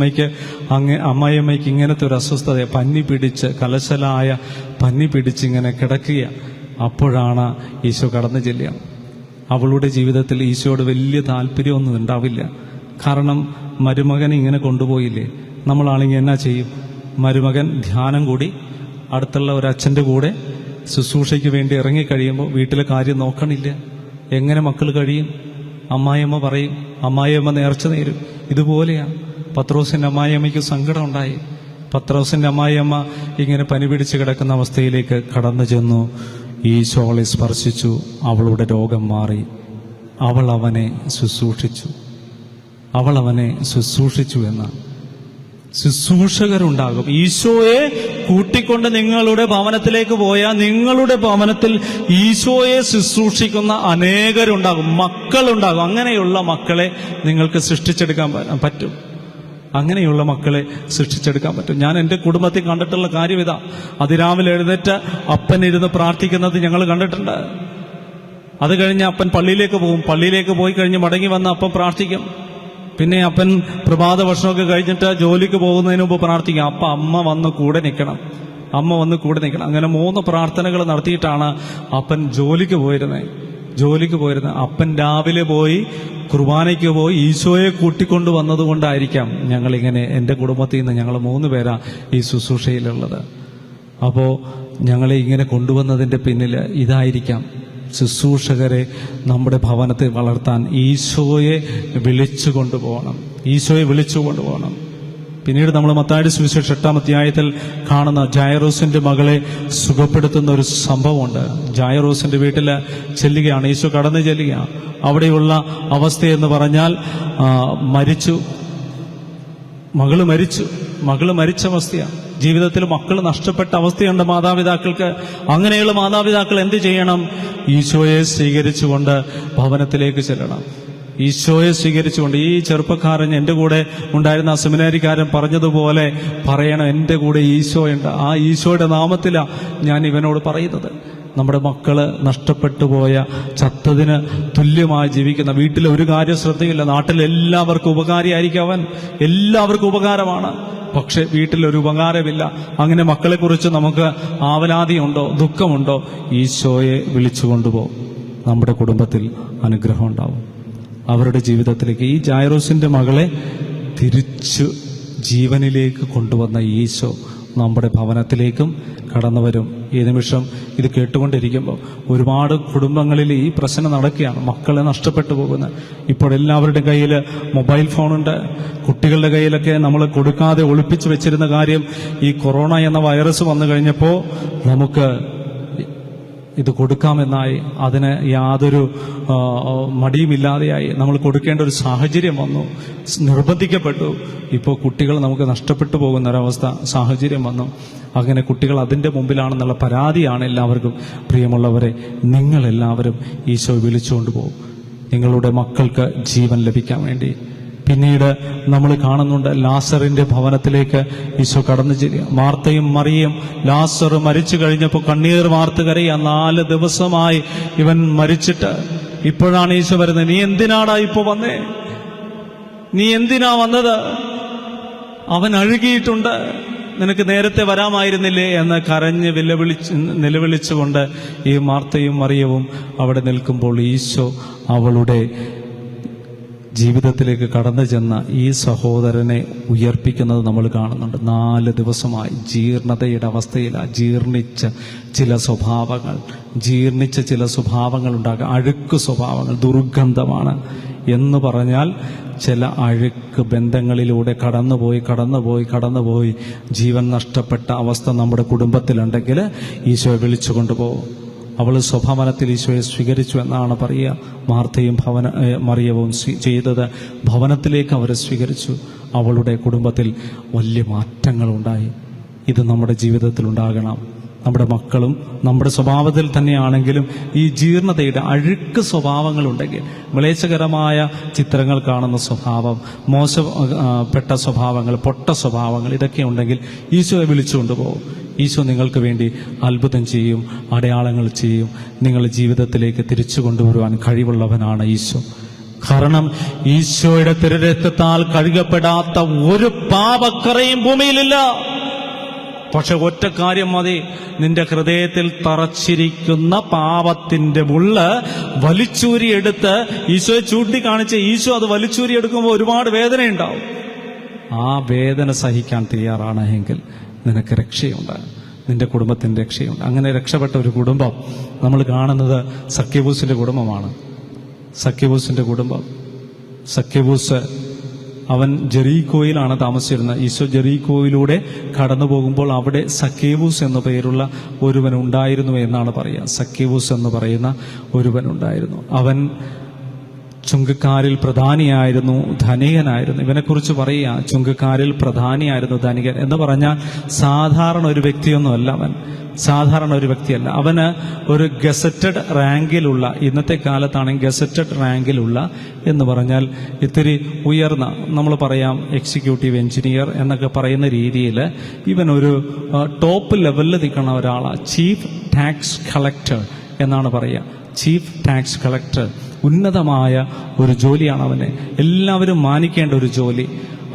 അമ്മായിയമ്മയ്ക്ക് ഇങ്ങനത്തെ ഒരു അസ്വസ്ഥത, കലശലായ പന്നി പിടിച്ച് ഇങ്ങനെ കിടക്കുക. അപ്പോഴാണ് ഈശോ കടന്നു ചെല്ലുക. അവളുടെ ജീവിതത്തിൽ ഈശോയോട് വലിയ താല്പര്യമൊന്നും ഉണ്ടാവില്ല. കാരണം മരുമകൻ ഇങ്ങനെ കൊണ്ടുപോയില്ലേ. നമ്മളാണെങ്കിൽ എന്നാ ചെയ്യും? മരുമകൻ ധ്യാനം കൂടി അടുത്തുള്ള ഒരു അച്ഛൻ്റെ കൂടെ ശുശ്രൂഷയ്ക്ക് വേണ്ടി ഇറങ്ങിക്കഴിയുമ്പോൾ വീട്ടിലെ കാര്യം നോക്കണില്ല. എങ്ങനെ മക്കൾ കഴിയും? അമ്മായിയമ്മ പറയും, അമ്മായിയമ്മ നേർച്ച നേരും. ഇതുപോലെയാണ് പത്രോസിന്റെ അമ്മായിയമ്മയ്ക്ക് സങ്കടം ഉണ്ടായി. പത്രോസിന്റെ അമ്മായിയമ്മ ഇങ്ങനെ പനി പിടിച്ച് കിടക്കുന്ന അവസ്ഥയിലേക്ക് കടന്നു ചെന്നു. ഈശോ അവളെ സ്പർശിച്ചു, അവളുടെ രോഗം മാറി. അവൾ അവനെ ശുശ്രൂഷിച്ചു എന്നാണ്. ശുശ്രൂഷകരുണ്ടാകും. ഈശോയെ കൂട്ടിക്കൊണ്ട് നിങ്ങളുടെ ഭവനത്തിലേക്ക് പോയാൽ നിങ്ങളുടെ ഭവനത്തിൽ ഈശോയെ ശുശ്രൂഷിക്കുന്ന അനേകരുണ്ടാകും, മക്കളുണ്ടാകും. അങ്ങനെയുള്ള മക്കളെ നിങ്ങൾക്ക് സൃഷ്ടിച്ചെടുക്കാൻ പറ്റും. അങ്ങനെയുള്ള മക്കളെ സൃഷ്ടിച്ചെടുക്കാൻ പറ്റും. ഞാൻ എൻ്റെ കുടുംബത്തിൽ കണ്ടിട്ടുള്ള കാര്യം ഇതാ. അതിരാവിലെ എഴുന്നേറ്റ് അപ്പൻ ഇരുന്ന് പ്രാർത്ഥിക്കുന്നത് ഞങ്ങൾ കണ്ടിട്ടുണ്ട്. അത് കഴിഞ്ഞ് അപ്പൻ പള്ളിയിലേക്ക് പോകും. പള്ളിയിലേക്ക് പോയി കഴിഞ്ഞ് മടങ്ങി വന്ന് അപ്പം പ്രാർത്ഥിക്കും. പിന്നെ അപ്പൻ പ്രഭാത ഭക്ഷണമൊക്കെ കഴിഞ്ഞിട്ട് ജോലിക്ക് പോകുന്നതിന് മുമ്പ് പ്രാർത്ഥിക്കും. അമ്മ വന്ന് കൂടെ നിൽക്കണം. അങ്ങനെ 3 പ്രാർത്ഥനകൾ നടത്തിയിട്ടാണ് അപ്പൻ ജോലിക്ക് പോയിരുന്നത്. അപ്പൻ രാവിലെ പോയി കുർബാനയ്ക്ക് പോയി ഈശോയെ കൂട്ടിക്കൊണ്ട് വന്നതുകൊണ്ടായിരിക്കാം ഞങ്ങളിങ്ങനെ, എൻ്റെ കുടുംബത്തിൽ നിന്ന് ഞങ്ങൾ 3 പേരാ ഈ ശുശ്രൂഷയിലുള്ളത്. അപ്പോൾ ഞങ്ങളെ ഇങ്ങനെ കൊണ്ടുവന്നതിൻ്റെ പിന്നിൽ ഇതായിരിക്കാം. ശുശ്രൂഷകരെ നമ്മുടെ ഭവനത്തിൽ വളർത്താൻ ഈശോയെ വിളിച്ചു കൊണ്ടുപോകണം. പിന്നീട് നമ്മൾ മത്തായിയുടെ സുവിശേഷം 8-ാം അധ്യായത്തിൽ കാണുന്ന ജായറോസിന്റെ മകളെ സുഖപ്പെടുത്തുന്ന ഒരു സംഭവമുണ്ട്. ജായറോസിന്റെ വീട്ടിൽ ചെല്ലുകയാണ് ഈശോ, കടന്നു ചെല്ലുകയാണ്. അവിടെയുള്ള അവസ്ഥയെന്ന് പറഞ്ഞാൽ മകള് മരിച്ച അവസ്ഥയാണ്. ജീവിതത്തിൽ മക്കൾ നഷ്ടപ്പെട്ട അവസ്ഥയുണ്ട് മാതാപിതാക്കൾക്ക്. അങ്ങനെയുള്ള മാതാപിതാക്കൾ എന്ത് ചെയ്യണം? ഈശോയെ സ്വീകരിച്ചുകൊണ്ട് ഭവനത്തിലേക്ക് ചെല്ലണം. ഈശോയെ സ്വീകരിച്ചുകൊണ്ട്. ഈ ചെറുപ്പക്കാരൻ, എൻ്റെ കൂടെ ഉണ്ടായിരുന്ന ആ സെമിനാരിക്കാരൻ പറഞ്ഞതുപോലെ പറയണം, എൻ്റെ കൂടെ ഈശോയുണ്ട്. ആ ഈശോയുടെ നാമത്തിലാണ് ഞാൻ ഇവനോട് പറയുന്നത്. നമ്മുടെ മക്കള് നഷ്ടപ്പെട്ടു പോയ, ചത്തതിന് തുല്യമായി ജീവിക്കുന്ന, വീട്ടിൽ ഒരു കാര്യം ശ്രദ്ധയില്ല, നാട്ടിൽ എല്ലാവർക്കും ഉപകാരിയായിരിക്കും അവൻ, എല്ലാവർക്കും ഉപകാരമാണ്, പക്ഷെ വീട്ടിലൊരു ഉപകാരമില്ല. അങ്ങനെ മക്കളെക്കുറിച്ച് നമുക്ക് ആവലാതിയുണ്ടോ, ദുഃഖമുണ്ടോ? ഈശോയെ വിളിച്ചു കൊണ്ടുപോകും. നമ്മുടെ കുടുംബത്തിൽ അനുഗ്രഹം ഉണ്ടാവും. അവരുടെ ജീവിതത്തിലേക്ക് ഈ ജായറോസിന്റെ മകളെ തിരിച്ചു ജീവനിലേക്ക് കൊണ്ടുവന്ന ഈശോ നമ്മുടെ ഭവനത്തിലേക്കും കടന്നു വരും. ഈ നിമിഷം ഇത് കേട്ടുകൊണ്ടിരിക്കുമ്പോൾ ഒരുപാട് കുടുംബങ്ങളിൽ ഈ പ്രശ്നം നടക്കുകയാണ്. മക്കളെ നഷ്ടപ്പെട്ടു പോകുന്നത്. ഇപ്പോൾ എല്ലാവരുടെ കയ്യിൽ മൊബൈൽ ഫോണുണ്ട്. കുട്ടികളുടെ കയ്യിലൊക്കെ നമ്മൾ കൊടുക്കാതെ ഒളിപ്പിച്ചു വെച്ചിരുന്ന കാര്യം ഈ കൊറോണ എന്ന വൈറസ് വന്നു കഴിഞ്ഞപ്പോൾ നമുക്ക് ഇത് കൊടുക്കാമെന്നായി, അതിന് യാതൊരു മടിയുമില്ലാതെയായി നമ്മൾ കൊടുക്കേണ്ട ഒരു സാഹചര്യം വന്നു, നിർബന്ധിക്കപ്പെട്ടു. ഇപ്പോൾ കുട്ടികൾ നമുക്ക് നഷ്ടപ്പെട്ടു പോകുന്ന ഒരവസ്ഥ, സാഹചര്യം വന്നു. അങ്ങനെ കുട്ടികൾ അതിൻ്റെ മുമ്പിലാണെന്നുള്ള പരാതിയാണ് എല്ലാവർക്കും. പ്രിയമുള്ളവരെ, നിങ്ങളെല്ലാവരും ഈശോ വിളിച്ചുകൊണ്ട് പോകും നിങ്ങളുടെ മക്കൾക്ക് ജീവൻ ലഭിക്കാൻ വേണ്ടി. പിന്നീട് നമ്മൾ കാണുന്നുണ്ട്, ലാസറിന്റെ ഭവനത്തിലേക്ക് ഈശോ കടന്നു ചെല്ലുക. മാർത്തയും മറിയയും ലാസർ മരിച്ചു കഴിഞ്ഞപ്പോൾ കണ്ണീർ വാർത്ത് കരയുക. 4 ദിവസമായി ഇവൻ മരിച്ചിട്ട്. ഇപ്പോഴാണ് ഈശോ വരുന്നത്. നീ എന്തിനാടാ ഇപ്പൊ വന്നേ? നീ എന്തിനാ വന്നത്? അവൻ അഴുകിയിട്ടുണ്ട്, നിനക്ക് നേരത്തെ വരാമായിരുന്നില്ലേ എന്ന് കരഞ്ഞ് നിലവിളിച്ചുകൊണ്ട് ഈ മാർത്തയും മറിയവും അവിടെ നിൽക്കുമ്പോൾ ഈശോ അവളുടെ ജീവിതത്തിലേക്ക് കടന്നു ചെന്ന ഈ സഹോദരനെ ഉയർപ്പിക്കുന്നത് നമ്മൾ കാണുന്നുണ്ട്. 4 ദിവസമായി ജീർണതയുടെ അവസ്ഥയിലാണ്. ജീർണിച്ച ചില സ്വഭാവങ്ങൾ ഉണ്ടാകുക. അഴുക്ക് സ്വഭാവങ്ങൾ, ദുർഗന്ധമാണ് എന്ന് പറഞ്ഞാൽ ചില അഴുക്ക് ബന്ധങ്ങളിലൂടെ കടന്നുപോയി ജീവൻ നഷ്ടപ്പെട്ട അവസ്ഥ നമ്മുടെ കുടുംബത്തിലുണ്ടെങ്കിൽ ഈശോയെ വിളിച്ചു കൊണ്ടുപോകും. അവൾ സ്വഭവനത്തിൽ ഈശോയെ സ്വീകരിച്ചു എന്നാണ് പറയുക. മാർത്തയും മറിയവും ചെയ്തത് ഭവനത്തിലേക്ക് അവരെ സ്വീകരിച്ചു. അവളുടെ കുടുംബത്തിൽ വലിയ മാറ്റങ്ങളുണ്ടായി. ഇത് നമ്മുടെ ജീവിതത്തിൽ ഉണ്ടാകണം. നമ്മുടെ മക്കളും നമ്മുടെ സ്വഭാവത്തിൽ തന്നെയാണെങ്കിലും ഈ ജീർണതയുടെ അഴുക്ക് സ്വഭാവങ്ങളുണ്ടെങ്കിൽ, മ്ലേച്ഛകരമായ ചിത്രങ്ങൾ കാണുന്ന സ്വഭാവം, മോശപ്പെട്ട സ്വഭാവങ്ങൾ, പൊട്ട സ്വഭാവങ്ങൾ, ഇതൊക്കെ ഉണ്ടെങ്കിൽ ഈശോയെ വിളിച്ചുകൊണ്ടുപോകും. ഈശോ നിങ്ങൾക്ക് വേണ്ടി അത്ഭുതം ചെയ്യും, അടയാളങ്ങൾ ചെയ്യും. നിങ്ങളുടെ ജീവിതത്തിലേക്ക് തിരിച്ചു കൊണ്ടുവരുവാൻ കഴിവുള്ളവനാണ് ഈശോ. കാരണം ഈശോയുടെ തിരുരക്തത്താൽ കഴുകപ്പെടാത്ത ഒരു പാപക്കറയും ഭൂമിയിലില്ല. പക്ഷെ ഒറ്റ കാര്യം മതി, നിന്റെ ഹൃദയത്തിൽ തറച്ചിരിക്കുന്ന പാപത്തിന്റെ മുള്ള് വലിച്ചൂരിയെടുത്ത് ഈശോയെ ചൂണ്ടിക്കാണിച്ച് ഈശോ അത് വലിച്ചൂരിയെടുക്കുമ്പോൾ ഒരുപാട് വേദനയുണ്ടാവും. ആ വേദന സഹിക്കാൻ തയ്യാറാണ് എങ്കിൽ നിനക്ക് രക്ഷയുണ്ട്, നിന്റെ കുടുംബത്തിൻ്റെ രക്ഷയുണ്ട്. അങ്ങനെ രക്ഷപ്പെട്ട ഒരു കുടുംബം നമ്മൾ കാണുന്നത് സക്കേവൂസിന്റെ കുടുംബമാണ്. സക്കേവൂസിന്റെ കുടുംബം, സക്കേവൂസ് അവൻ ജെറീക്കോയിലാണ് താമസിച്ചിരുന്നത്. ഈശോ ജെറീക്കോയിലൂടെ കടന്നു പോകുമ്പോൾ അവിടെ സക്കേവൂസ് എന്ന പേരുള്ള ഒരുവൻ ഉണ്ടായിരുന്നു എന്നാണ് പറയുക. സക്കേവൂസ് എന്ന് പറയുന്ന ഒരുവൻ ഉണ്ടായിരുന്നു. അവൻ ചുങ്കക്കാരിൽ പ്രധാനിയായിരുന്നു, ധനികനായിരുന്നു. ഇവനെക്കുറിച്ച് പറയുക, ചുങ്കക്കാരിൽ പ്രധാനിയായിരുന്നു, ധനികൻ എന്ന് പറഞ്ഞാൽ സാധാരണ ഒരു വ്യക്തിയൊന്നുമല്ല. സാധാരണ ഒരു വ്യക്തിയല്ല. അവന് ഒരു ഗസറ്റഡ് റാങ്കിലുള്ള, ഇന്നത്തെ കാലത്താണെങ്കിൽ ഗസറ്റഡ് റാങ്കിലുള്ള എന്ന് പറഞ്ഞാൽ ഇത്തിരി ഉയർന്ന, നമ്മൾ പറയാം എക്സിക്യൂട്ടീവ് എഞ്ചിനീയർ എന്നൊക്കെ പറയുന്ന രീതിയിൽ ഇവനൊരു ടോപ്പ് ലെവലിൽ നിൽക്കുന്ന ഒരാളാണ്. ചീഫ് ടാക്സ് കളക്ടർ എന്നാണ് പറയുക. ചീഫ് ടാക്സ് കളക്ടർ, ഉന്നതമായ ഒരു ജോലിയാണ് അവന്. എല്ലാവരും മാനിക്കേണ്ട ഒരു ജോലി.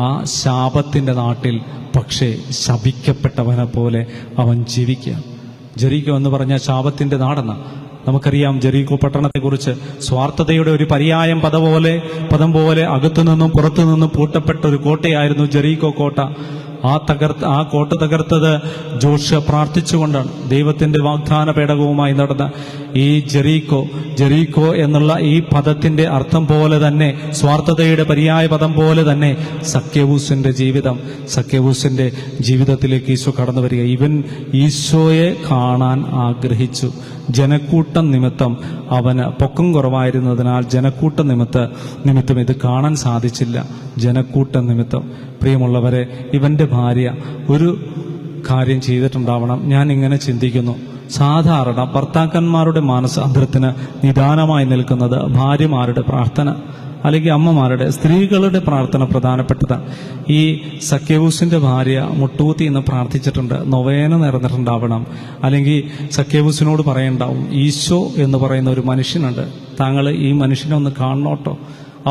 ആ ശാപത്തിന്റെ നാട്ടിൽ പക്ഷേ ശപിക്കപ്പെട്ടവനെ പോലെ അവൻ ജീവിക്കുക. ജെറീക്കോ എന്ന് പറഞ്ഞ ശാപത്തിന്റെ നാടെന്ന നമുക്കറിയാം. ജെറീക്കോ പട്ടണത്തെക്കുറിച്ച് സ്വാർത്ഥതയുടെ ഒരു പര്യായം പദം പോലെ അകത്തുനിന്നും പുറത്തുനിന്നും പൂട്ടപ്പെട്ട ഒരു കോട്ടയായിരുന്നു ജെറീക്കോ കോട്ട. ആ കോട്ട തകർത്തത് ജോഷുവ പ്രാർത്ഥിച്ചുകൊണ്ടാണ്. ദൈവത്തിന്റെ വാഗ്ദാന പേടകവുമായി നടന്ന ഈ ജെറീക്കോ എന്നുള്ള ഈ പദത്തിന്റെ അർത്ഥം പോലെ തന്നെ, സ്വാർത്ഥതയുടെ പര്യായ പദം പോലെ തന്നെ സക്കേവൂസിന്റെ ജീവിതത്തിലേക്ക് ഈശോ കടന്നു വരിക. ഇവൻ ഈശോയെ കാണാൻ ആഗ്രഹിച്ചു. ജനക്കൂട്ടം നിമിത്തം അവന് പൊക്കം കുറവായിരുന്നതിനാൽ ജനക്കൂട്ടം നിമിത്തം ഇത് കാണാൻ സാധിച്ചില്ല. ജനക്കൂട്ടം നിമിത്തം. പ്രിയമുള്ളവരെ, ഇവന്റെ ഭാര്യ ഒരു കാര്യം ചെയ്തിട്ടുണ്ടാവണം. ഞാൻ ഇങ്ങനെ ചിന്തിക്കുന്നു, സാധാരണ ഭർത്താക്കന്മാരുടെ മാനസാന്തരത്തിന് നിദാനമായി നിൽക്കുന്നത് ഭാര്യമാരുടെ പ്രാർത്ഥന, അല്ലെങ്കിൽ അമ്മമാരുടെ, സ്ത്രീകളുടെ പ്രാർത്ഥന പ്രധാനപ്പെട്ടതാണ്. ഈ സക്കേവൂസിന്റെ ഭാര്യ മുട്ടൂത്തി എന്ന് പ്രാർത്ഥിച്ചിട്ടുണ്ട്. നൊവേന നേർന്നിട്ടുണ്ടാവണം. അല്ലെങ്കിൽ സക്കേവൂസിനോട് പറയണ്ടാവും, ഈശോ എന്ന് പറയുന്ന ഒരു മനുഷ്യനുണ്ട്, താങ്കൾ ഈ മനുഷ്യനെ ഒന്ന് കാണണോട്ടോ,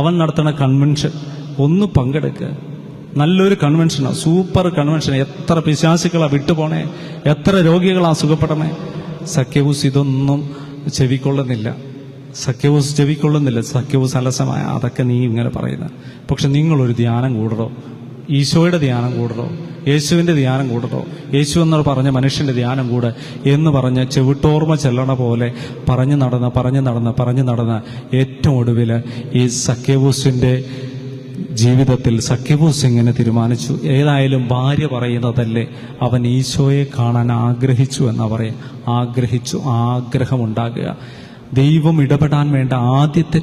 അവൻ നടത്തുന്ന കൺവെൻഷൻ ഒന്ന് പങ്കെടുക്കുക. നല്ലൊരു കൺവെൻഷനാണ്, സൂപ്പർ കൺവെൻഷൻ. എത്ര പിശാചുക്കളാ വിട്ടുപോണേ, എത്ര രോഗികളാ സുഖപ്പെടണേ. സക്കേവൂസ് ഇതൊന്നും ചെവിക്കൊള്ളുന്നില്ല. സക്കേവൂസ് അലസമായ അതൊക്കെ നീ ഇങ്ങനെ പറയുന്നത്. പക്ഷെ നിങ്ങളൊരു ധ്യാനം കൂടറോ, ഈശോയുടെ ധ്യാനം കൂടറോ, യേശുവിന്റെ ധ്യാനം കൂടറോ, യേശു എന്ന് പറഞ്ഞ മനുഷ്യന്റെ ധ്യാനം കൂടെ എന്ന് പറഞ്ഞ് ചെവിട്ടോർമ്മ ചെല്ലണ പോലെ പറഞ്ഞു നടന്ന് ഏറ്റവും ഒടുവിൽ ഈ സക്കേവൂസിന്റെ ജീവിതത്തിൽ സഖ്യവൂസ് ഇങ്ങനെ തീരുമാനിച്ചു. ഏതായാലും ഭാര്യ പറയുന്നതല്ലേ, അവൻ ഈശോയെ കാണാൻ ആഗ്രഹിച്ചു എന്നാ പറയാം. ആഗ്രഹിച്ചു, ആഗ്രഹമുണ്ടാകുക. ദൈവം ഇടപെടാൻ വേണ്ട ആദ്യത്തെ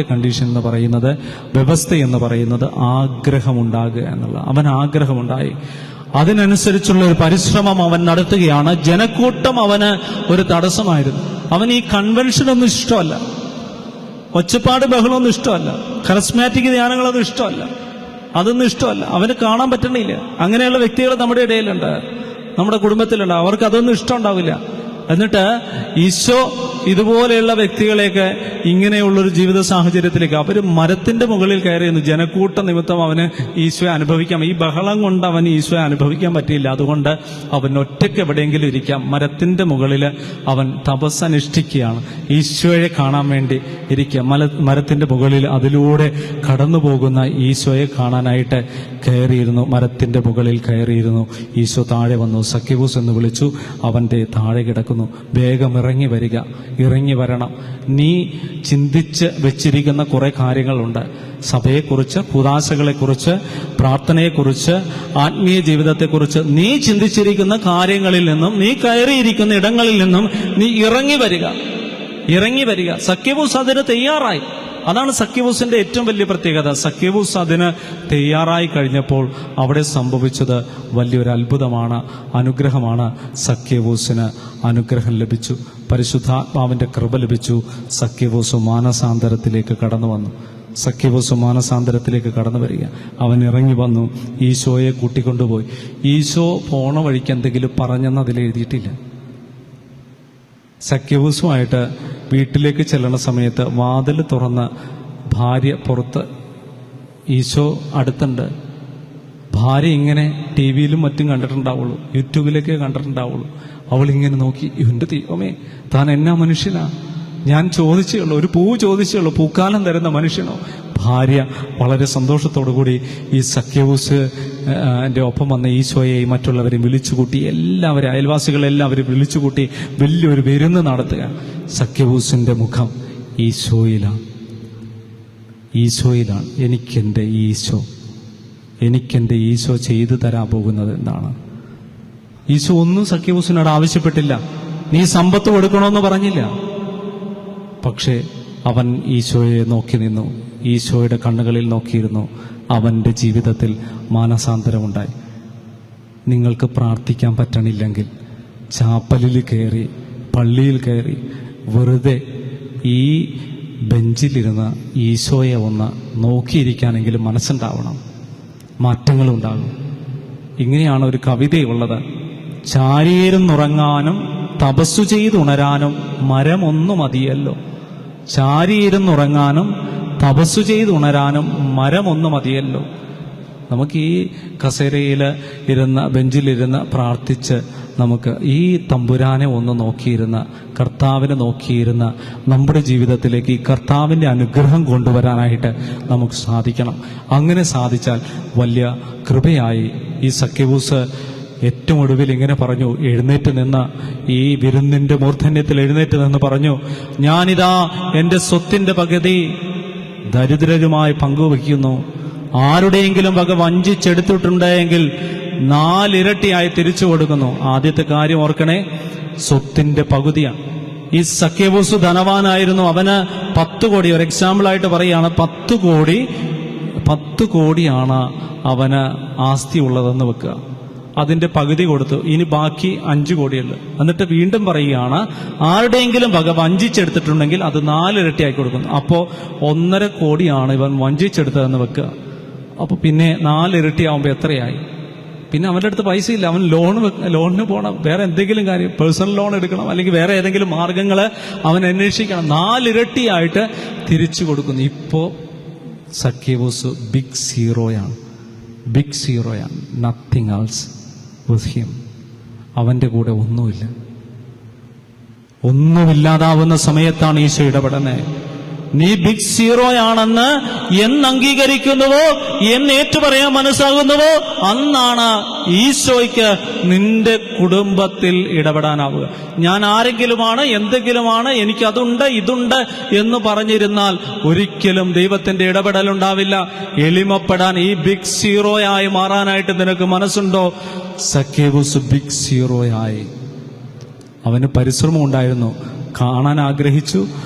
കണ്ടീഷൻ എന്ന് പറയുന്നത്, വ്യവസ്ഥ എന്ന് പറയുന്നത് ആഗ്രഹമുണ്ടാകുക എന്നുള്ള. അവൻ ആഗ്രഹമുണ്ടായി. അതിനനുസരിച്ചുള്ള ഒരു പരിശ്രമം അവൻ നടത്തുകയാണ്. ജനക്കൂട്ടം അവന് ഒരു തടസ്സമായിരുന്നു. അവൻ ഈ കൺവെൻഷനൊന്നും ഇഷ്ടമല്ല, ഒച്ചപ്പാട് ബഹളമൊന്നും ഇഷ്ടമല്ല, കറിസ്മാറ്റിക് ധ്യാനങ്ങളൊന്നും ഇഷ്ടമല്ല, അതൊന്നും ഇഷ്ടമല്ല. അവന് കാണാൻ പറ്റണില്ല. അങ്ങനെയുള്ള വ്യക്തികൾ നമ്മുടെ ഇടയിലുണ്ട്, നമ്മുടെ കുടുംബത്തിലുണ്ട്. അവർക്ക് അതൊന്നും ഇഷ്ടം ഉണ്ടാവില്ല. എന്നിട്ട് ഈശോ ഇതുപോലെയുള്ള വ്യക്തികളെയൊക്കെ ഇങ്ങനെയുള്ളൊരു ജീവിത സാഹചര്യത്തിലേക്ക് അവർ മരത്തിന്റെ മുകളിൽ കയറിയിരുന്നു. ജനക്കൂട്ട നിമിത്തം അവന് ഈശോയെ അനുഭവിക്കാം. ഈ ബഹളം കൊണ്ട് അവന് ഈശോയെ അനുഭവിക്കാൻ പറ്റിയില്ല. അതുകൊണ്ട് അവൻ ഒറ്റയ്ക്ക് എവിടെയെങ്കിലും ഇരിക്കാം. മരത്തിന്റെ മുകളിൽ അവൻ തപസ്സനുഷ്ഠിക്കുകയാണ്. ഈശോയെ കാണാൻ വേണ്ടി ഇരിക്കുക. മരത്തിന്റെ മുകളിൽ അതിലൂടെ കടന്നു പോകുന്ന ഈശോയെ കാണാനായിട്ട് കയറിയിരുന്നു. മരത്തിന്റെ മുകളിൽ കയറിയിരുന്നു. ഈശോ താഴെ വന്നു. സഖ്യവൂസ് എന്ന് വിളിച്ചു. അവന്റെ താഴെ കിടക്കുന്നു. വേഗം ഇറങ്ങി വരിക, ഇറങ്ങി വരണം. നീ ചിന്തിച്ച് വെച്ചിരിക്കുന്ന കുറെ കാര്യങ്ങളുണ്ട്. സഭയെക്കുറിച്ച്, കൂദാശകളെക്കുറിച്ച്, പ്രാർത്ഥനയെക്കുറിച്ച്, ആത്മീയ ജീവിതത്തെക്കുറിച്ച് നീ ചിന്തിച്ചിരിക്കുന്ന കാര്യങ്ങളിൽ നിന്നും, നീ കയറിയിരിക്കുന്ന ഇടങ്ങളിൽ നിന്നും നീ ഇറങ്ങി വരിക. സഖ്യവൂസ് അതിന് തയ്യാറായി. അതാണ് സഖ്യവൂസിന്റെ ഏറ്റവും വലിയ പ്രത്യേകത. സഖ്യവൂസ് അതിന് തയ്യാറായി കഴിഞ്ഞപ്പോൾ അവിടെ സംഭവിച്ചത് വലിയൊരു അത്ഭുതമാണ്, അനുഗ്രഹമാണ്. സഖ്യവൂസിന് അനുഗ്രഹം ലഭിച്ചു, പരിശുദ്ധാത്മാവിന്റെ കൃപ ലഭിച്ചു. സഖ്യവൂസ് മാനസാന്തരത്തിലേക്ക് കടന്നു വന്നു. സഖ്യവൂസ് മാനസാന്തരത്തിലേക്ക് കടന്നു വരിക. അവൻ ഇറങ്ങി വന്നു, ഈശോയെ കൂട്ടിക്കൊണ്ടുപോയി. ഈശോ പോണ വഴിക്ക് എന്തെങ്കിലും പറഞ്ഞെന്ന് അതിൽ എഴുതിയിട്ടില്ല. സഖ്യവൂസുമായിട്ട് വീട്ടിലേക്ക് ചെല്ലുന്ന സമയത്ത് വാതിൽ തുറന്ന് ഭാര്യ പുറത്ത്, ഈശോ അടുത്തുണ്ട്. ഭാര്യ ഇങ്ങനെ ടി വിയിലും മറ്റും കണ്ടിട്ടുണ്ടാവുള്ളൂ, യൂട്യൂബിലൊക്കെ കണ്ടിട്ടുണ്ടാവുള്ളൂ. അവൾ ഇങ്ങനെ നോക്കി, ഇവന്റെ ദൈവമേ, താൻ എന്നാ മനുഷ്യനാ, ഞാൻ ചോദിച്ചേ ഉള്ളൂ, ഒരു പൂ ചോദിച്ചേ ഉള്ളൂ, പൂക്കാലം തരുന്ന മനുഷ്യനോ. ഭാര്യ വളരെ സന്തോഷത്തോടുകൂടി ഈ സഖ്യവൂസ് ഒപ്പം വന്ന ഈശോയെയും മറ്റുള്ളവരെയും വിളിച്ചുകൂട്ടി, എല്ലാവരും അയൽവാസികളെല്ലാവരും വിളിച്ചുകൂട്ടി വലിയൊരു വിരുന്ന് നടത്തുക. സഖ്യവൂസിന്റെ മുഖം ഈശോയിലാണ്. എനിക്കെന്റെ ഈശോ ചെയ്തു തരാൻ പോകുന്നത് എന്താണ്? ഈശോ ഒന്നും സഖ്യവൂസിനോട് ആവശ്യപ്പെട്ടില്ല. നീ സമ്പത്ത് കൊടുക്കണമെന്ന് പറഞ്ഞില്ല. പക്ഷേ അവൻ ഈശോയെ നോക്കി നിന്നു, ഈശോയുടെ കണ്ണുകളിൽ നോക്കിയിരുന്നു. അവന്റെ ജീവിതത്തിൽ മാനസാന്തരമുണ്ടായി. നിങ്ങൾക്ക് പ്രാർത്ഥിക്കാൻ പറ്റണില്ലെങ്കിൽ ചാപ്പലിൽ കയറി, പള്ളിയിൽ കയറി, വെറുതെ ഈ ബെഞ്ചിലിരുന്ന് ഈശോയെ ഒന്ന് നോക്കിയിരിക്കാനെങ്കിലും മനസ്സുണ്ടാവണം. മാറ്റങ്ങളുണ്ടാകും. ഇങ്ങനെയാണ് ഒരു കവിതയുള്ളത്. ചാരിയിരുന്നുറങ്ങാനും തപസ്സു ചെയ്തുണരാനും മരമൊന്നു മതിയല്ലോ. ചാരിയിരുന്നുറങ്ങാനും തപസ്സു ചെയ്തുണരാനും മരമൊന്നു മതിയല്ലോ. നമുക്ക് ഈ കസേരയിൽ ഇരുന്ന്, ബെഞ്ചിലിരുന്ന് പ്രാർത്ഥിച്ച് നമുക്ക് ഈ തമ്പുരാനെ ഒന്ന് നോക്കിയിരുന്ന, കർത്താവിനെ നോക്കിയിരുന്ന നമ്മുടെ ജീവിതത്തിലേക്ക് ഈ കർത്താവിൻ്റെ അനുഗ്രഹം കൊണ്ടുവരാനായിട്ട് നമുക്ക് സാധിക്കണം. അങ്ങനെ സാധിച്ചാൽ വലിയ കൃപയായി. ഈ സഖ്യവൂസ് ഏറ്റവും ഒടുവിൽ ഇങ്ങനെ പറഞ്ഞു, എഴുന്നേറ്റ് നിന്ന്, ഈ വിരുന്നിന്റെ മൂർധന്യത്തിൽ എഴുന്നേറ്റ് നിന്ന് പറഞ്ഞു, ഞാനിതാ എൻ്റെ സ്വത്തിന്റെ പകുതി ദരിദ്രരുമായി പങ്കുവയ്ക്കുന്നു. ആരുടെയെങ്കിലും വക വഞ്ചിച്ചെടുത്തിട്ടുണ്ടെങ്കിൽ 4 ഇരട്ടിയായി തിരിച്ചു കൊടുക്കുന്നു. ആദ്യത്തെ കാര്യം ഓർക്കണേ, സ്വത്തിന്റെ പകുതിയാണ്. ഈ സഖ്യവൂസ് ധനവാനായിരുന്നു. അവന് 10 കോടി, ഒരു എക്സാമ്പിളായിട്ട് പറയുകയാണ്, 10 കോടിയാണ് അവന് ആസ്തി ഉള്ളതെന്ന് വെക്കുക. അതിന്റെ പകുതി കൊടുത്തു, ഇനി ബാക്കി 5 കോടിയുള്ളു. എന്നിട്ട് വീണ്ടും പറയുകയാണ്, ആരുടെയെങ്കിലും വക വഞ്ചിച്ചെടുത്തിട്ടുണ്ടെങ്കിൽ അത് 4 ഇരട്ടിയായി കൊടുക്കുന്നു. അപ്പോൾ 1.5 കോടിയാണ് ഇവൻ വഞ്ചിച്ചെടുത്തതെന്ന് വെക്കുക. അപ്പോൾ പിന്നെ 4 ഇരട്ടിയാവുമ്പോൾ എത്രയായി? പിന്നെ അവൻ്റെ അടുത്ത് പൈസ ഇല്ല. അവൻ ലോണിന് പോകണം, വേറെ എന്തെങ്കിലും കാര്യം, പേഴ്സണൽ ലോൺ എടുക്കണം, അല്ലെങ്കിൽ വേറെ ഏതെങ്കിലും മാർഗങ്ങൾ അവൻ അന്വേഷിക്കണം. 4 ഇരട്ടിയായിട്ട് തിരിച്ചു കൊടുക്കുന്നു. ഇപ്പോൾ സഖ്യവൂസ് ബിഗ് സീറോയാണ്. Nothing else with him. അവൻ്റെ കൂടെ ഒന്നുമില്ലാതാവുന്ന സമയത്താണ് ഈശോ ഇടപെടുന്നത്. നീ ബിഗ് സീറോയാണെന്ന് എന്ന് അംഗീകരിക്കുന്നുവോ, എന്ന് ഏറ്റുപറയാൻ മനസ്സാകുന്നുവോ, അന്നാണ് ഈശോയ്ക്ക് നിന്റെ കുടുംബത്തിൽ ഇടപെടാനാവുക. ഞാൻ ആരെങ്കിലുമാണ്, എന്തെങ്കിലുമാണ്, എനിക്കതുണ്ട് ഇതുണ്ട് എന്ന് പറഞ്ഞിരുന്നാൽ ഒരിക്കലും ദൈവത്തിന്റെ ഇടപെടലുണ്ടാവില്ല. എളിമപ്പെടാൻ, ഈ ബിഗ് സീറോയായി മാറാനായിട്ട് നിനക്ക് മനസ്സുണ്ടോ? സക്കേവൂസ് ബിഗ് സീറോയായി. അവന് പരിശ്രമം ഉണ്ടായിരുന്നു, കാണാൻ ആഗ്രഹിച്ചു.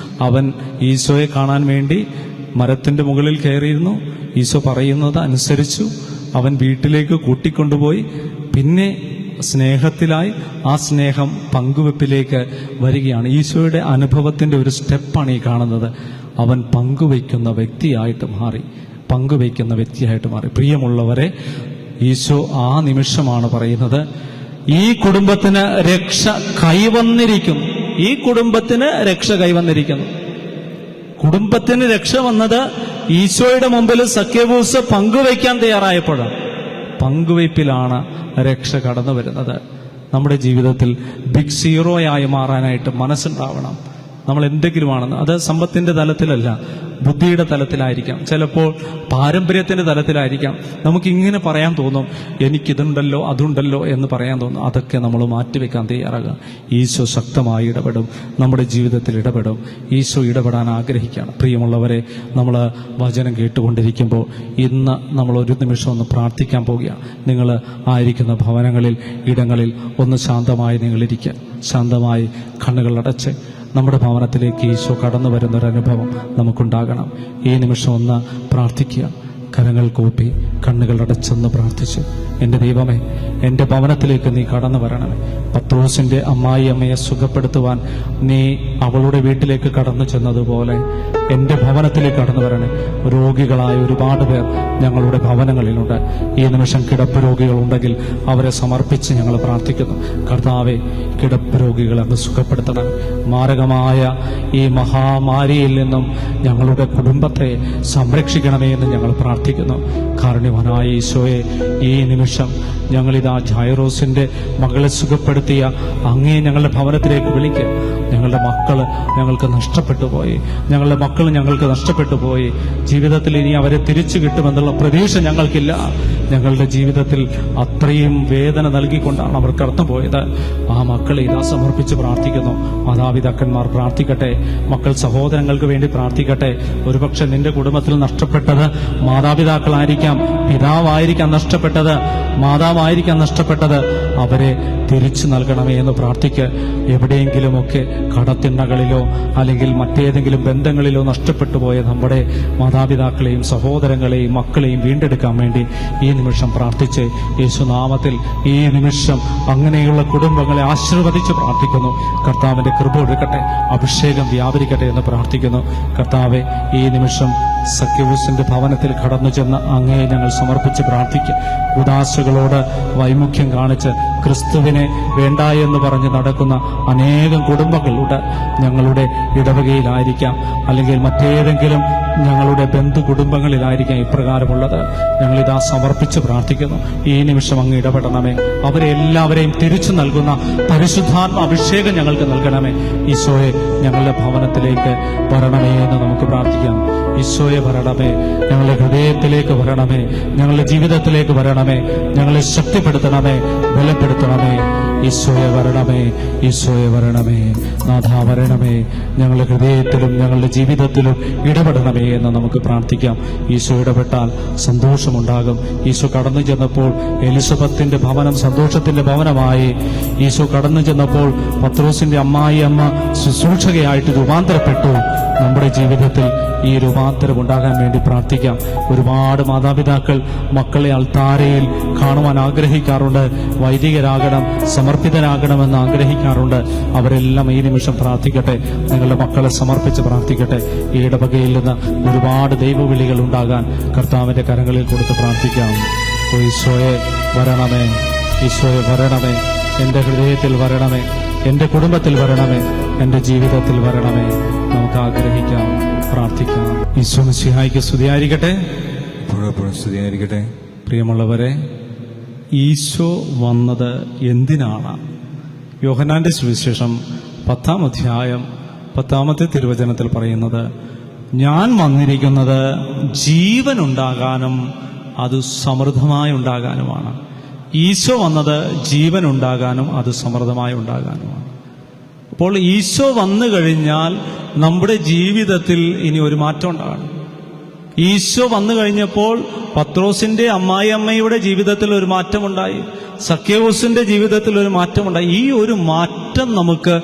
അവൻ ഈശോയെ കാണാൻ വേണ്ടി മരത്തിന്റെ മുകളിൽ കയറിയിരുന്നു. ഈശോ പറയുന്നത് അനുസരിച്ചു. അവൻ വീട്ടിലേക്ക് കൂട്ടിക്കൊണ്ടുപോയി. പിന്നെ സ്നേഹത്തിലായി ആ സ്നേഹം പങ്കുവെപ്പിലേക്ക് വരികയാണ്. ഈശോയുടെ അനുഭവത്തിന്റെ ഒരു സ്റ്റെപ്പാണ് ഈ കാണുന്നത്. അവൻ പങ്കുവയ്ക്കുന്ന വ്യക്തിയായിട്ട് മാറി, പങ്കുവയ്ക്കുന്ന വ്യക്തിയായിട്ട് മാറി. പ്രിയമുള്ളവരെ, ഈശോ ആ നിമിഷമാണ് പറയുന്നത്, ഈ കുടുംബത്തിന് രക്ഷ കൈവന്നിരിക്കുന്നു. ഈ കുടുംബത്തിന് രക്ഷ കൈവന്നിരിക്കുന്നു. കുടുംബത്തിന് രക്ഷ വന്നത് ഈശോയുടെ മുമ്പിൽ സക്കേവൂസ് പങ്കുവയ്ക്കാൻ തയ്യാറായപ്പോഴാണ്. പങ്കുവയ്പ്പിലാണ് രക്ഷ കടന്നു വരുന്നത്. നമ്മുടെ ജീവിതത്തിൽ ബിഗ് സീറോയായി മാറാനായിട്ട് മനസ്സുണ്ടാവണം. നമ്മൾ എന്തെങ്കിലുമാണെന്ന്, അത് സമ്പത്തിന്റെ തലത്തിലല്ല, ബുദ്ധിയുടെ തലത്തിലായിരിക്കാം, ചിലപ്പോൾ പാരമ്പര്യത്തിന്റെ തലത്തിലായിരിക്കാം. നമുക്കിങ്ങനെ പറയാൻ തോന്നും, എനിക്കിതുണ്ടല്ലോ അതുണ്ടല്ലോ എന്ന് പറയാൻ തോന്നും. അതൊക്കെ നമ്മൾ മാറ്റിവെക്കാൻ തയ്യാറാകുക. ഈശോ ശക്തമായി ഇടപെടും, നമ്മുടെ ജീവിതത്തിൽ ഇടപെടും. ഈശോ ഇടപെടാൻ ആഗ്രഹിക്കുകയാണ്. പ്രിയമുള്ളവരെ, നമ്മൾ വചനം കേട്ടുകൊണ്ടിരിക്കുമ്പോൾ ഇന്ന് നമ്മൾ ഒരു നിമിഷം ഒന്ന് പ്രാർത്ഥിക്കാൻ പോവുകയാണ്. നിങ്ങൾ ആയിരിക്കുന്ന ഭവനങ്ങളിൽ, ഇടങ്ങളിൽ ഒന്ന് ശാന്തമായി നിങ്ങളിരിക്കുക. ശാന്തമായി കണ്ണുകളടച്ച് നമ്മുടെ ഭവനത്തിലേക്ക് ഈശോ കടന്നു വരുന്നൊരനുഭവം നമുക്കുണ്ടാകണം. ഈ നിമിഷം ഒന്ന് പ്രാർത്ഥിക്കുക. കരങ്ങൾ കൂപ്പി കണ്ണുകൾ അടച്ചെന്ന് പ്രാർത്ഥിച്ച്, എൻ്റെ ദൈവമേ, എൻ്റെ ഭവനത്തിലേക്ക് നീ കടന്നു വരണമേ. പത്രോസിന്റെ അമ്മായിയമ്മയെ സുഖപ്പെടുത്തുവാൻ നീ അവളുടെ വീട്ടിലേക്ക് കടന്നു ചെന്നതുപോലെ എൻ്റെ ഭവനത്തിലേക്ക് കടന്നു വരണേ. രോഗികളായ ഒരുപാട് പേർ ഞങ്ങളുടെ ഭവനങ്ങളിലുണ്ട്. ഈ നിമിഷം കിടപ്പ് രോഗികളുണ്ടെങ്കിൽ അവരെ സമർപ്പിച്ച് ഞങ്ങൾ പ്രാർത്ഥിക്കുന്നു. കർത്താവെ, കിടപ്പ് രോഗികളെ അങ്ങ് സുഖപ്പെടുത്തണം. മാരകമായ ഈ മഹാമാരിയിൽ നിന്നും ഞങ്ങളുടെ കുടുംബത്തെ സംരക്ഷിക്കണമേ എന്ന് ഞങ്ങൾ പ്രാർത്ഥിക്കുന്നു. കാരുണ്യവാനായ ഈശോയെ, ഈ നിമിഷം ഞങ്ങളിതാ ജൈറോസിന്റെ മകളെ സുഖപ്പെടുത്തിയ അങ്ങേ ഞങ്ങളുടെ ഭവനത്തിലേക്ക് വിളിക്കുക. ഞങ്ങളുടെ മക്കള് ഞങ്ങൾക്ക് നഷ്ടപ്പെട്ടു പോയി, ഞങ്ങളുടെ മക്കൾ ഞങ്ങൾക്ക് നഷ്ടപ്പെട്ടു പോയി. ജീവിതത്തിൽ ഇനി അവരെ തിരിച്ചു കിട്ടുമെന്നുള്ള പ്രതീക്ഷ ഞങ്ങൾക്കില്ല. ഞങ്ങളുടെ ജീവിതത്തിൽ അത്രയും വേദന നൽകിക്കൊണ്ടാണ് അവർ കടന്നുപോയത്. ആ മക്കളെ ഇതാ സമർപ്പിച്ച് പ്രാർത്ഥിക്കുന്നു. മാതാപിതാക്കന്മാർ പ്രാർത്ഥിക്കട്ടെ, മക്കൾ സഹോദരങ്ങൾക്ക് വേണ്ടി പ്രാർത്ഥിക്കട്ടെ. ഒരുപക്ഷെ നിന്റെ കുടുംബത്തിൽ നഷ്ടപ്പെട്ടത് മാതാപിതാക്കളായിരിക്കാം, പിതാവായിരിക്കാം നഷ്ടപ്പെട്ടത്, മാതാവായിരിക്കാം നഷ്ടപ്പെട്ടത്. അവരെ തിരിച്ചു നൽകണമേ എന്ന് പ്രാർത്ഥിക്ക്. എവിടെയെങ്കിലുമൊക്കെ കടത്തിണ്ണകളിലോ അല്ലെങ്കിൽ മറ്റേതെങ്കിലും ബന്ധങ്ങളിലോ നഷ്ടപ്പെട്ടു പോയ നമ്മുടെ മാതാപിതാക്കളെയും സഹോദരങ്ങളെയും മക്കളെയും വീണ്ടെടുക്കാൻ വേണ്ടി ഈ നിമിഷം പ്രാർത്ഥിച്ച്, യേശുനാമത്തിൽ ഈ നിമിഷം അങ്ങനെയുള്ള കുടുംബങ്ങളെ ആശീർവദിച്ച് പ്രാർത്ഥിക്കുന്നു. കർത്താവിന്റെ കൃപ ഒഴുകട്ടെ, അഭിഷേകം വ്യാപരിക്കട്ടെ എന്ന് പ്രാർത്ഥിക്കുന്നു. കർത്താവെ, ഈ നിമിഷം സക്കേവൂസിന്റെ ഭവനത്തിൽ കടന്നു ചെന്ന് അങ്ങയെ ഞങ്ങൾ സമർപ്പിച്ച് പ്രാർത്ഥിക്കും. ഉദാശകളോട് വൈമുഖ്യം കാണിച്ച് ക്രിസ്തുവിനെ വേണ്ട എന്ന് പറഞ്ഞ് നടക്കുന്ന അനേകം കുടുംബങ്ങളുണ്ട്. ഞങ്ങളുടെ ഇടവകയിലായിരിക്കാം, അല്ലെങ്കിൽ മറ്റേതെങ്കിലും ഞങ്ങളുടെ ബന്ധു കുടുംബങ്ങളിലായിരിക്കാം ഇപ്രകാരമുള്ളത്. ഞങ്ങളിതാ സമർപ്പിച്ച് പ്രാർത്ഥിക്കുന്നു. ഈ നിമിഷം അങ്ങ് ഇടപെടണമേ. അവരെ എല്ലാവരെയും തിരിച്ചു നൽകുന്ന പരിശുദ്ധാത്മ അഭിഷേകം ഞങ്ങൾക്ക് നൽകണമേ. ഈശോയെ, ഞങ്ങളുടെ ഭവനത്തിലേക്ക് വരണമേ എന്ന് നമുക്ക് പ്രാർത്ഥിക്കാം. ഈശോയെ വരണമേ, ഞങ്ങളുടെ ഹൃദയത്തിലേക്ക് വരണമേ, ഞങ്ങളുടെ ജീവിതത്തിലേക്ക് വരണമേ, ഞങ്ങളെ ശക്തിപ്പെടുത്തണമേ, ബലപ്പെടുത്തണമേ. ഈശോയെ വരണമേ, ഈശോയെ വരണമേ, നാഥ വരണമേ. ഞങ്ങളുടെ ഹൃദയത്തിലും ഞങ്ങളുടെ ജീവിതത്തിലും ഇടപെടണമേ എന്ന് നമുക്ക് പ്രാർത്ഥിക്കാം. ഈശോ ഇടപെട്ടാൽ സന്തോഷമുണ്ടാകും. ഈശോ കടന്നു ചെന്നപ്പോൾ എലിസബത്തിന്റെ ഭവനം സന്തോഷത്തിന്റെ ഭവനമായി. ഈശോ കടന്നു ചെന്നപ്പോൾ പത്രോസിന്റെ അമ്മായിയമ്മ ശുശ്രൂഷകയായിട്ട് രൂപാന്തരപ്പെട്ടു. നമ്മുടെ ജീവിതത്തിൽ ഈ രൂപാന്തരം ഉണ്ടാകാൻ വേണ്ടി പ്രാർത്ഥിക്കാം. ഒരുപാട് മാതാപിതാക്കൾ മക്കളെ അൾത്താരയിൽ കാണുവാൻ ആഗ്രഹിക്കാറുണ്ട്. വൈദികരാകണം, സമർപ്പിതരാകണമെന്ന് ആഗ്രഹിക്കാറുണ്ട്. അവരെല്ലാം ഈ നിമിഷം പ്രാർത്ഥിക്കട്ടെ. നിങ്ങളുടെ മക്കളെ സമർപ്പിച്ച് പ്രാർത്ഥിക്കട്ടെ. ഈ ഇടവകയിൽ നിന്ന് ഒരുപാട് ദൈവവിളികൾ ഉണ്ടാകാൻ കർത്താവിന്റെ കരങ്ങളിൽ കൊടുത്ത് പ്രാർത്ഥിക്കാം. ഈശോയെ വരണമേ, ഈശോയെ വരണമേ, എൻ്റെ ഹൃദയത്തിൽ വരണമേ, എൻ്റെ കുടുംബത്തിൽ വരണമേ, എൻ്റെ ജീവിതത്തിൽ വരണമേ. നമുക്ക് ആഗ്രഹിക്കാം, പ്രാർത്ഥിക്കാം. ഈശോ മിശിഹായ്ക്ക് സ്തുതിയായിരിക്കട്ടെ. സ്തുതിയായിരിക്കട്ടെ. പ്രിയമുള്ളവരെ, ഈശോ വന്നത് എന്തിനാണ്? യോഹന്നാന്റെ സുവിശേഷം 10-ാം അധ്യായം 10-ാമത്തെ തിരുവചനത്തിൽ പറയുന്നത്, ഞാൻ വന്നിരിക്കുന്നത് ജീവൻ ഉണ്ടാകാനും അത് സമൃദ്ധമായി ഉണ്ടാകാനുമാണ്. ഈശോ വന്നത് ജീവൻ ഉണ്ടാകാനും അത് സമൃദ്ധമായി ഉണ്ടാകാനുമാണ്. അപ്പോൾ ഈശോ വന്നു കഴിഞ്ഞാൽ നമ്മുടെ ജീവിതത്തിൽ ഇനി ഒരു മാറ്റം ഉണ്ടാകണം. ഈശോ വന്നു കഴിഞ്ഞപ്പോൾ പത്രോസിന്റെ അമ്മായിയമ്മയുടെ ജീവിതത്തിൽ ഒരു മാറ്റമുണ്ടായി, സക്കേവൂസിന്റെ ജീവിതത്തിൽ ഒരു മാറ്റമുണ്ടായി. ഈ ഒരു മാറ്റം നമുക്ക്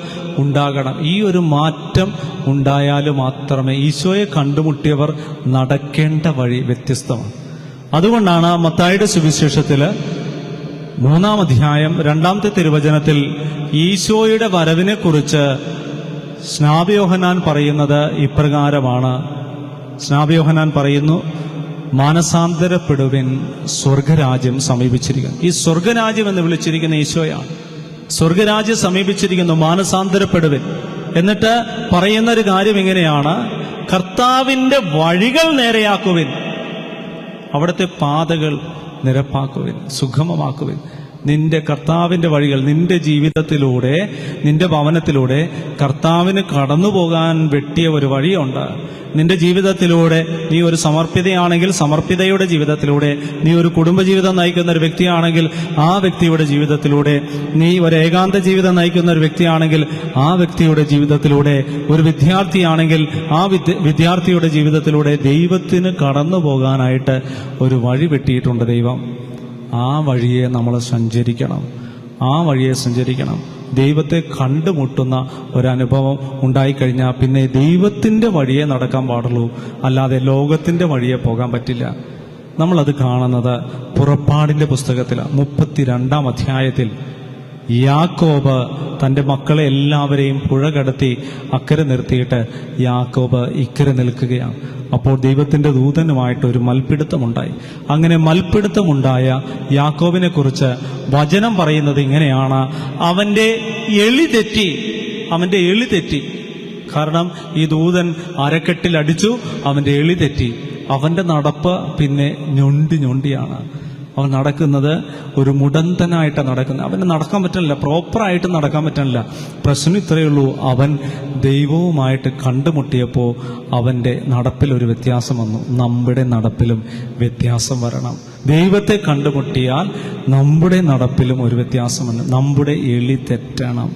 ഉണ്ടാകണം. ഈ ഒരു മാറ്റം ഉണ്ടായാൽ മാത്രമേ ഈശോയെ കണ്ടുമുട്ടിയവർ നടക്കേണ്ട വഴി വ്യത്യസ്തമാണ്. അതുകൊണ്ടാണ് മത്തായിയുടെ സുവിശേഷത്തില് 3-ാം അധ്യായം 2-ാമത്തെ തിരുവചനത്തിൽ ഈശോയുടെ വരവിനെ കുറിച്ച് സ്നാപക യോഹന്നാൻ പറയുന്നത് ഇപ്രകാരമാണ്. സ്നാപക യോഹന്നാൻ പറയുന്നു, മാനസാന്തരപ്പെടുവിൻ, സ്വർഗരാജ്യം സമീപിച്ചിരിക്കുന്നു. ഈ സ്വർഗരാജ്യം എന്ന് വിളിച്ചിരിക്കുന്ന ഈശോയാണ്. സ്വർഗരാജ്യം സമീപിച്ചിരിക്കുന്നു, മാനസാന്തരപ്പെടുവിൻ. എന്നിട്ട് പറയുന്നൊരു കാര്യം ഇങ്ങനെയാണ്, കർത്താവിന്റെ വഴികൾ നേരെയാക്കുവിൻ, അവിടുത്തെ പാതകൾ നിരപ്പാക്കുവിൻ, സുഗമമാക്കുവിൻ. നിന്റെ കർത്താവിന്റെ വഴികൾ, നിന്റെ ജീവിതത്തിലൂടെ, നിന്റെ ഭവനത്തിലൂടെ കർത്താവിന് കടന്നു പോകാൻ വെട്ടിയ ഒരു വഴിയുണ്ട്. നിന്റെ ജീവിതത്തിലൂടെ നീ ഒരു സമർപ്പിതയാണെങ്കിൽ സമർപ്പിതയുടെ ജീവിതത്തിലൂടെ, നീ ഒരു കുടുംബജീവിതം നയിക്കുന്ന ഒരു വ്യക്തിയാണെങ്കിൽ ആ വ്യക്തിയുടെ ജീവിതത്തിലൂടെ, നീ ഒരു ഏകാന്ത ജീവിതം നയിക്കുന്ന ഒരു വ്യക്തിയാണെങ്കിൽ ആ വ്യക്തിയുടെ ജീവിതത്തിലൂടെ, ഒരു വിദ്യാർത്ഥിയാണെങ്കിൽ ആ വിദ്യാർത്ഥിയുടെ ജീവിതത്തിലൂടെ ദൈവത്തിന് കടന്നു പോകാനായിട്ട് ഒരു വഴി വെട്ടിയിട്ടുണ്ട് ദൈവം. ആ വഴിയെ നമ്മൾ സഞ്ചരിക്കണം. ആ വഴിയെ സഞ്ചരിക്കണം. ദൈവത്തെ കണ്ടുമുട്ടുന്ന ഒരനുഭവം ഉണ്ടായിക്കഴിഞ്ഞാൽ പിന്നെ ദൈവത്തിൻ്റെ വഴിയെ നടക്കാൻ പാടുള്ളൂ, അല്ലാതെ ലോകത്തിൻ്റെ വഴിയെ പോകാൻ പറ്റില്ല. നമ്മളത് കാണുന്നത് പുറപ്പാടിൻ്റെ പുസ്തകത്തിലാണ്. 32-ാം അധ്യായത്തിൽ യാക്കോബ് തൻ്റെ മക്കളെ എല്ലാവരെയും പുഴ കടത്തി അക്കരെ നിർത്തിയിട്ട് യാക്കോബ് ഇക്കരെ നിൽക്കുകയാണ്. അപ്പോൾ ദൈവത്തിൻ്റെ ദൂതനുമായിട്ട് ഒരു മൽപ്പിടുത്തമുണ്ടായി. അങ്ങനെ മൽപ്പിടുത്തമുണ്ടായ യാക്കോബിനെ കുറിച്ച് വചനം പറയുന്നത് ഇങ്ങനെയാണ്, അവൻ്റെ എളി തെറ്റി. കാരണം ഈ ദൂതൻ അരക്കെട്ടിൽ അടിച്ചു, അവൻ്റെ എളി തെറ്റി. അവൻ്റെ നടപ്പ് പിന്നെ ഞൊണ്ടിയാണ്. അവൻ നടക്കുന്നത് ഒരു മുടന്തനായിട്ട് നടക്കുന്നത്. അവന് നടക്കാൻ പറ്റില്ല, പ്രോപ്പറായിട്ട് നടക്കാൻ പറ്റില്ല. പ്രശ്നം ഇത്രയേ ഉള്ളൂ, അവൻ ദൈവവുമായിട്ട് കണ്ടുമുട്ടിയപ്പോൾ അവൻ്റെ നടപ്പിൽ ഒരു വ്യത്യാസം വന്നു. നമ്മുടെ നടപ്പിലും വ്യത്യാസം വരണം. ദൈവത്തെ കണ്ടുമുട്ടിയാൽ നമ്മുടെ നടപ്പിലും ഒരു വ്യത്യാസം വന്നു. നമ്മുടെ എളി തെറ്റണം,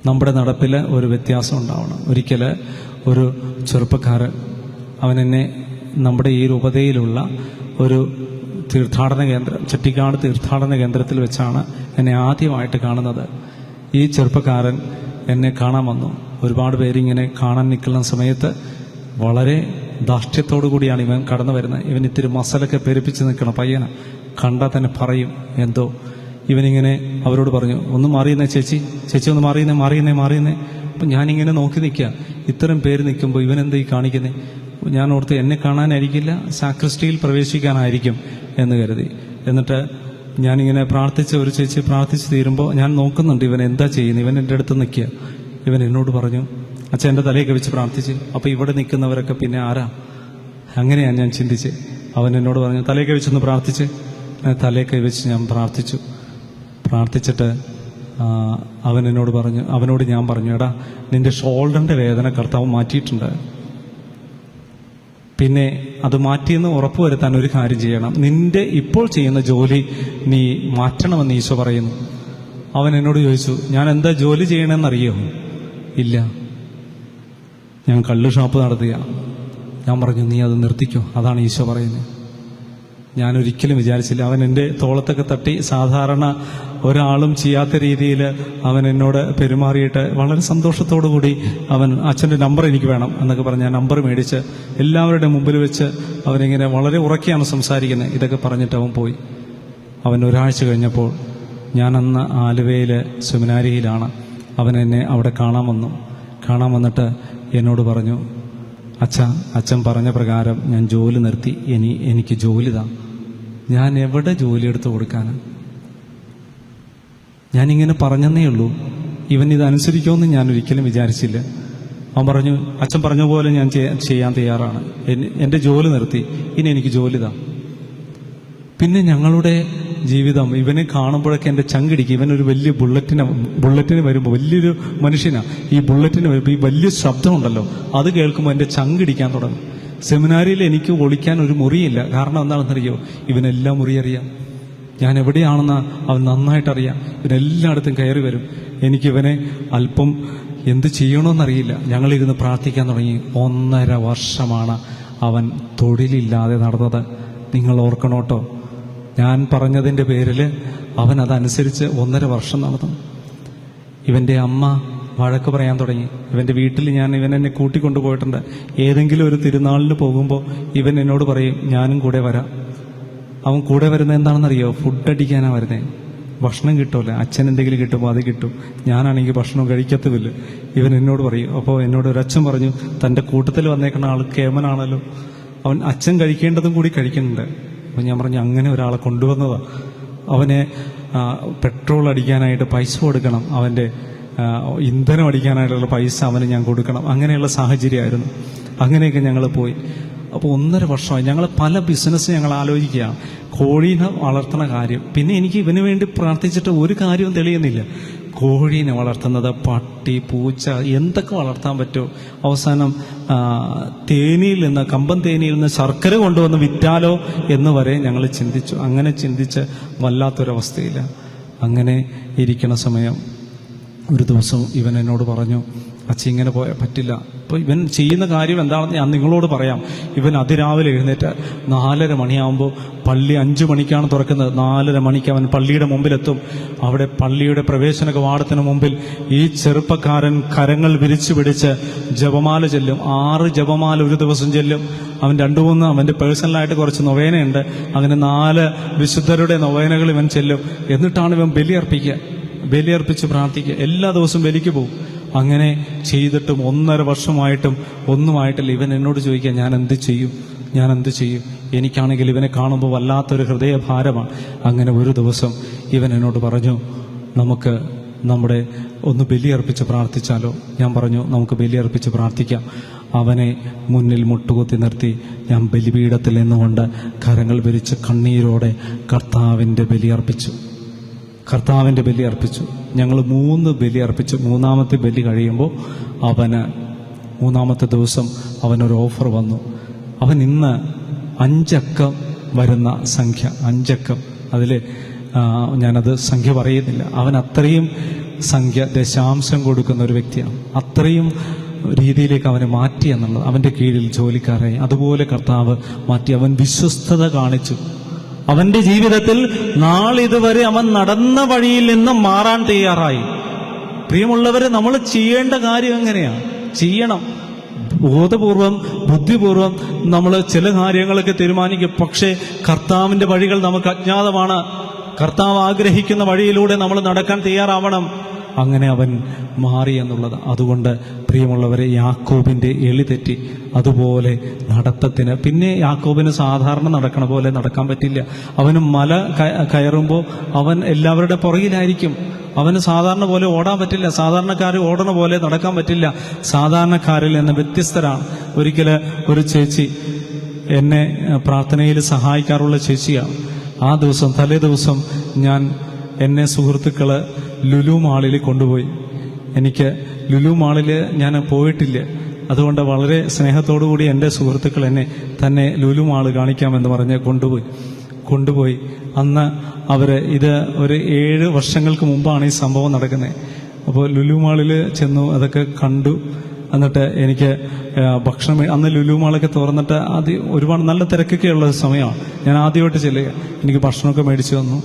നമ്മുടെ നടപ്പിൽ ഒരു വ്യത്യാസം ഉണ്ടാവണം. ഒരിക്കൽ ഒരു ചെറുപ്പക്കാരൻ, അവനെന്നെ നമ്മുടെ ഈ രൂപതയിലുള്ള ഒരു തീർത്ഥാടന കേന്ദ്രം, ചെട്ടിക്കാട് തീർത്ഥാടന കേന്ദ്രത്തിൽ വെച്ചാണ് എന്നെ ആദ്യമായിട്ട് കാണുന്നത്. ഈ ചെറുപ്പക്കാരൻ എന്നെ കാണാൻ വന്നു. ഒരുപാട് പേരിങ്ങനെ കാണാൻ നിൽക്കുന്ന സമയത്ത് വളരെ ധാർഷ്ട്യത്തോടു കൂടിയാണ് ഇവൻ കടന്നു വരുന്നത്. ഇവൻ ഇത്തിരി മസലൊക്കെ പെരുപ്പിച്ച് നിൽക്കണം പയ്യന, കണ്ടാൽ തന്നെ പറയും എന്തോ. ഇവനിങ്ങനെ അവരോട് പറഞ്ഞു, ഒന്ന് മാറിയുന്നേ ചേച്ചി ഒന്ന് മാറിയുന്നേ. അപ്പം ഞാനിങ്ങനെ നോക്കി നിൽക്കുക. ഇത്തരം പേര് നിൽക്കുമ്പോൾ ഇവൻ എന്താ ഈ കാണിക്കുന്നത്? ഞാൻ ഓർത്ത് എന്നെ കാണാനായിരിക്കില്ല, സാക്രിസ്റ്റിയിൽ പ്രവേശിക്കാനായിരിക്കും എന്ന് കരുതി. എന്നിട്ട് ഞാനിങ്ങനെ പ്രാർത്ഥിച്ച ഒരു ചേച്ചി പ്രാർത്ഥിച്ച് തീരുമ്പോൾ ഞാൻ നോക്കുന്നുണ്ട് ഇവൻ എന്താ ചെയ്യുന്നത്. ഇവൻ എൻ്റെ അടുത്ത് നിൽക്കുക. ഇവൻ എന്നോട് പറഞ്ഞു, അച്ഛൻ എൻ്റെ തലയൊക്കെ വെച്ച് പ്രാർത്ഥിച്ച്. അപ്പോൾ ഇവിടെ നിൽക്കുന്നവരൊക്കെ പിന്നെ ആരാ? അങ്ങനെയാണ് ഞാൻ ചിന്തിച്ച്. അവൻ എന്നോട് പറഞ്ഞു, തലയൊക്കെ വെച്ചൊന്ന് പ്രാർത്ഥിച്ച്. തലയൊക്കെ വെച്ച് ഞാൻ പ്രാർത്ഥിച്ചിട്ട് അവൻ എന്നോട് പറഞ്ഞു, അവനോട് ഞാൻ പറഞ്ഞു, എടാ നിന്റെ ഷോൾഡറിൻ്റെ വേദന കർത്താവ് മാറ്റിയിട്ടുണ്ട്. പിന്നെ അത് മാറ്റിയെന്ന് ഉറപ്പുവരുത്താൻ ഒരു കാര്യം ചെയ്യണം, നിന്റെ ഇപ്പോൾ ചെയ്യുന്ന ജോലി നീ മാറ്റണമെന്ന് ഈശോ പറയുന്നു. അവൻ എന്നോട് ചോദിച്ചു, ഞാൻ എന്താ ജോലി ചെയ്യണമെന്നറിയോ? ഇല്ല, ഞാൻ കള്ള് ഷോപ്പ് നടത്തുക. ഞാൻ പറഞ്ഞു, നീ അത് നിർത്തിക്കോ, അതാണ് ഈശോ പറയുന്നത്. ഞാനൊരിക്കലും വിചാരിച്ചില്ല. അവൻ എൻ്റെ തോളത്തൊക്കെ തട്ടി സാധാരണ ഒരാളും ചെയ്യാത്ത രീതിയിൽ അവൻ എന്നോട് പെരുമാറിയിട്ട് വളരെ സന്തോഷത്തോടു കൂടി അവൻ അച്ഛൻ്റെ നമ്പർ എനിക്ക് വേണം എന്നൊക്കെ പറഞ്ഞ് ഞാൻ നമ്പർ മേടിച്ച് എല്ലാവരുടെ മുമ്പിൽ വെച്ച് അവനിങ്ങനെ വളരെ ഉറക്കെയാണ് സംസാരിക്കുന്നത്. ഇതൊക്കെ പറഞ്ഞിട്ട് അവൻ പോയി. അവൻ ഒരാഴ്ച കഴിഞ്ഞപ്പോൾ, ഞാൻ അന്ന് ആലുവയിൽ സെമിനാരിയിലാണ്, അവൻ എന്നെ അവിടെ കാണാൻ വന്നിട്ട് എന്നോട് പറഞ്ഞു, അച്ഛൻ പറഞ്ഞ പ്രകാരം ഞാൻ ജോലി നിർത്തി, എനിക്ക് ജോലി താ. ഞാൻ എവിടെ ജോലി എടുത്ത് കൊടുക്കാനാണ്? ഞാനിങ്ങനെ പറഞ്ഞെന്നേ ഉള്ളൂ. ഇവൻ ഇതനുസരിക്കുമെന്ന് ഞാൻ ഒരിക്കലും വിചാരിച്ചില്ല. അവൻ പറഞ്ഞു, അച്ഛൻ പറഞ്ഞ പോലെ ഞാൻ ചെയ്യാൻ തയ്യാറാണ്, എൻ്റെ ജോലി നിർത്തി, ഇനി എനിക്ക് ജോലി താ. പിന്നെ ഞങ്ങളുടെ ജീവിതം ഇവനെ കാണുമ്പോഴൊക്കെ എൻ്റെ ചങ്കിടിക്കും. ഇവനൊരു വലിയ ബുള്ളറ്റിന് വരുമ്പോൾ വലിയൊരു മനുഷ്യനാണ്. ഈ ബുള്ളറ്റിന് വരുമ്പോൾ ഈ വലിയ ശബ്ദമുണ്ടല്ലോ, അത് കേൾക്കുമ്പോൾ എൻ്റെ ചങ്കിടിക്കാൻ തുടങ്ങും. സെമിനാരിയിൽ എനിക്ക് ഒളിക്കാൻ ഒരു മുറിയില്ല. കാരണം എന്താണെന്നറിയോ? ഇവനെല്ലാം മുറി അറിയാം. ഞാൻ എവിടെയാണെന്ന് അവൻ നന്നായിട്ടറിയാം. ഇവനെല്ലായിടത്തും കയറി വരും. എനിക്കിവനെ അല്പം എന്ത് ചെയ്യണമെന്നറിയില്ല. ഞങ്ങളിരുന്ന് പ്രാർത്ഥിക്കാൻ തുടങ്ങി. 1.5 വർഷമാണ് അവൻ തൊഴിലില്ലാതെ നടന്നത്. നിങ്ങൾ ഓർക്കണോട്ടോ, ഞാൻ പറഞ്ഞതിൻ്റെ പേരിൽ അവൻ അതനുസരിച്ച് 1.5 വർഷം നടന്നു. ഇവൻ്റെ അമ്മ വഴക്ക് പറയാൻ തുടങ്ങി. ഇവൻ്റെ വീട്ടിൽ ഇവനെന്നെ കൂട്ടിക്കൊണ്ടുപോയിട്ടുണ്ട്. ഏതെങ്കിലും ഒരു തിരുനാളിന് പോകുമ്പോൾ ഇവൻ എന്നോട് പറയും, ഞാനും കൂടെ വരാം. അവൻ കൂടെ വരുന്നത് എന്താണെന്നറിയോ? ഫുഡ് അടിക്കാനാണ് വരുന്നത്. ഭക്ഷണം കിട്ടുമല്ലോ, അച്ഛൻ എന്തെങ്കിലും കിട്ടുമ്പോൾ അത് കിട്ടും. ഞാനാണെങ്കിൽ ഭക്ഷണം കഴിക്കത്തുമില്ല. ഇവൻ എന്നോട് പറയും. അപ്പോൾ എന്നോട് ഒരച്ഛൻ പറഞ്ഞു, തൻ്റെ കൂട്ടത്തിൽ വന്നേക്കുന്ന ആൾ കേമനാണല്ലോ, അവൻ അച്ഛൻ കഴിക്കേണ്ടതും കൂടി കഴിക്കുന്നുണ്ട്. അപ്പോൾ ഞാൻ പറഞ്ഞു, അങ്ങനെ ഒരാളെ കൊണ്ടുവന്നതാണ്. അവനെ പെട്രോൾ അടിക്കാനായിട്ട് പൈസ കൊടുക്കണം, അവൻ്റെ ഇന്ധനം അടിക്കാനായിട്ടുള്ള പൈസ അവന് ഞാൻ കൊടുക്കണം. അങ്ങനെയുള്ള സാഹചര്യമായിരുന്നു. അങ്ങനെയൊക്കെ ഞങ്ങൾ പോയി. അപ്പോൾ 1.5 വർഷമായി ഞങ്ങൾ പല ബിസിനസ് ഞങ്ങൾ ആലോചിക്കുകയാണ്. കോഴീനെ വളർത്തുന്ന കാര്യം. പിന്നെ എനിക്ക് ഇവന് വേണ്ടി പ്രാർത്ഥിച്ചിട്ട് ഒരു കാര്യവും തെളിയുന്നില്ല. കോഴീനെ വളർത്തുന്നത്, പട്ടി, പൂച്ച, എന്തൊക്കെ വളർത്താൻ പറ്റുമോ. അവസാനം തേനിയിൽ നിന്ന്, കമ്പം തേനിയിൽ നിന്ന് ശർക്കര കൊണ്ടുവന്ന് വിറ്റാലോ എന്ന് വരെ ഞങ്ങൾ ചിന്തിച്ചു. അങ്ങനെ ചിന്തിച്ച് വല്ലാത്തൊരവസ്ഥയില്ല. അങ്ങനെ ഇരിക്കുന്ന സമയം ഒരു ദിവസം ഇവൻ എന്നോട് പറഞ്ഞു, അച്ഛ ഇങ്ങനെ പോയാൽ പറ്റില്ല. അപ്പോൾ ഇവൻ ചെയ്യുന്ന കാര്യം എന്താണെന്ന് ഞാൻ നിങ്ങളോട് പറയാം. ഇവൻ അതിരാവിലെ എഴുന്നേറ്റ് 4:30 മണിയാകുമ്പോൾ, പള്ളി 5 മണിക്കാണ് തുറക്കുന്നത്, 4:30 മണിക്ക് അവൻ പള്ളിയുടെ മുമ്പിലെത്തും. അവിടെ പള്ളിയുടെ പ്രവേശന കവാടത്തിന് മുമ്പിൽ ഈ ചെറുപ്പക്കാരൻ കരങ്ങൾ വിരിച്ചു പിടിച്ച് ജപമാല ചെല്ലും. 6 ജപമാല ഒരു ദിവസം ചെല്ലും. അവൻ 2-3 അവൻ്റെ പേഴ്സണലായിട്ട് കുറച്ച് നൊവേനയുണ്ട്. അങ്ങനെ 4 വിശുദ്ധരുടെ നൊവേനകൾ ഇവൻ ചെല്ലും. എന്നിട്ടാണ് ഇവൻ ബലിയർപ്പിച്ച് പ്രാർത്ഥിക്കുക. എല്ലാ ദിവസവും ബലിക്ക് പോകും. അങ്ങനെ ചെയ്തിട്ടും 1.5 വർഷമായിട്ടും ഒന്നുമായിട്ടില്ല. ഇവൻ എന്നോട് ചോദിക്കുക, ഞാൻ എന്ത് ചെയ്യും? എനിക്കാണെങ്കിൽ ഇവനെ കാണുമ്പോൾ വല്ലാത്തൊരു ഹൃദയഭാരമാണ്. അങ്ങനെ ഒരു ദിവസം ഇവൻ എന്നോട് പറഞ്ഞു, നമുക്ക് ഒന്ന് ബലിയർപ്പിച്ച് പ്രാർത്ഥിച്ചാലോ? ഞാൻ പറഞ്ഞു, നമുക്ക് ബലിയർപ്പിച്ച് പ്രാർത്ഥിക്കാം. അവനെ മുന്നിൽ മുട്ടുകുത്തി നിർത്തി ഞാൻ ബലിപീഠത്തിൽ നിന്നുകൊണ്ട് കരങ്ങൾ വിരിച്ച് കണ്ണീരോടെ കർത്താവിൻ്റെ ബലി അർപ്പിച്ചു. ഞങ്ങൾ 3 ബലി അർപ്പിച്ചു. 3ാമത്തെ ബലി കഴിയുമ്പോൾ മൂന്നാമത്തെ ദിവസം അവനൊരു ഓഫർ വന്നു. അവൻ ഇന്ന് 5 അക്കം വരുന്ന സംഖ്യ, 5 അക്കം, അതിൽ ഞാനത് സംഖ്യ പറയുന്നില്ല. അവൻ അത്രയും സംഖ്യ ദശാംശം കൊടുക്കുന്ന ഒരു വ്യക്തിയാണ്. അത്രയും രീതിയിലേക്ക് അവനെ മാറ്റി എന്നുള്ളത്. അവൻ്റെ കീഴിൽ ജോലിക്കാരായി അതുപോലെ കർത്താവ് മാറ്റി. അവൻ വിശ്വസ്തത കാണിച്ചു. അവന്റെ ജീവിതത്തിൽ നാളിതുവരെ അവൻ നടന്ന വഴിയിൽ നിന്ന് മാറാൻ തയ്യാറായി. പ്രിയമുള്ളവരെ, നമ്മൾ ചെയ്യേണ്ട കാര്യം എങ്ങനെയാണ് ചെയ്യണം? ബോധപൂർവം, ബുദ്ധിപൂർവം നമ്മൾ ചില കാര്യങ്ങളൊക്കെ തീരുമാനിക്കും. പക്ഷേ കർത്താവിന്റെ വഴികൾ നമുക്ക് അജ്ഞാതമാണ്. കർത്താവ് ആഗ്രഹിക്കുന്ന വഴിയിലൂടെ നമ്മൾ നടക്കാൻ തയ്യാറാവണം. അങ്ങനെ അവൻ മാറി എന്നുള്ളത്. അതുകൊണ്ട് പ്രിയമുള്ളവരെ, യാക്കോബിന്റെ എളി തെറ്റി. അതുപോലെ നടത്തത്തിന് പിന്നെ യാക്കോബിന് സാധാരണ നടക്കണ പോലെ നടക്കാൻ പറ്റില്ല. അവന് മല കയറുമ്പോൾ അവൻ എല്ലാവരുടെ പുറകിലായിരിക്കും. അവന് സാധാരണ പോലെ ഓടാൻ പറ്റില്ല. സാധാരണക്കാർ ഓടണ പോലെ നടക്കാൻ പറ്റില്ല. സാധാരണക്കാരിൽ നിന്ന് വ്യത്യസ്തരാണ്. ഒരിക്കൽ ഒരു ചേച്ചി എന്നെ പ്രാർത്ഥനയിൽ സഹായിക്കാറുള്ള ചേച്ചിയാണ്. ആ ദിവസം, തലേ ദിവസം എന്നെ സുഹൃത്തുക്കൾ ലുലു മാളിൽ കൊണ്ടുപോയി. എനിക്ക് ലുലു മാളിൽ ഞാൻ പോയിട്ടില്ല. അതുകൊണ്ട് വളരെ സ്നേഹത്തോടുകൂടി എൻ്റെ സുഹൃത്തുക്കൾ എന്നെ തന്നെ ലുലു മാള് കാണിക്കാമെന്ന് പറഞ്ഞ് കൊണ്ടുപോയി. അന്ന് ഇത് ഒരു 7 വർഷങ്ങൾക്ക് മുമ്പാണ് ഈ സംഭവം നടക്കുന്നത്. അപ്പോൾ ലുലു മാളിൽ ചെന്നു, അതൊക്കെ കണ്ടു. എന്നിട്ട് എനിക്ക് ഭക്ഷണം, അന്ന് ലുലു മാളൊക്കെ തുറന്നിട്ട് ഒരുപാട് നല്ല തിരക്കൊക്കെ ഉള്ള സമയമാണ്. ഞാൻ ആദ്യമായിട്ട് ചെല്ലുക. എനിക്ക് ഭക്ഷണമൊക്കെ മേടിച്ചു തന്നു.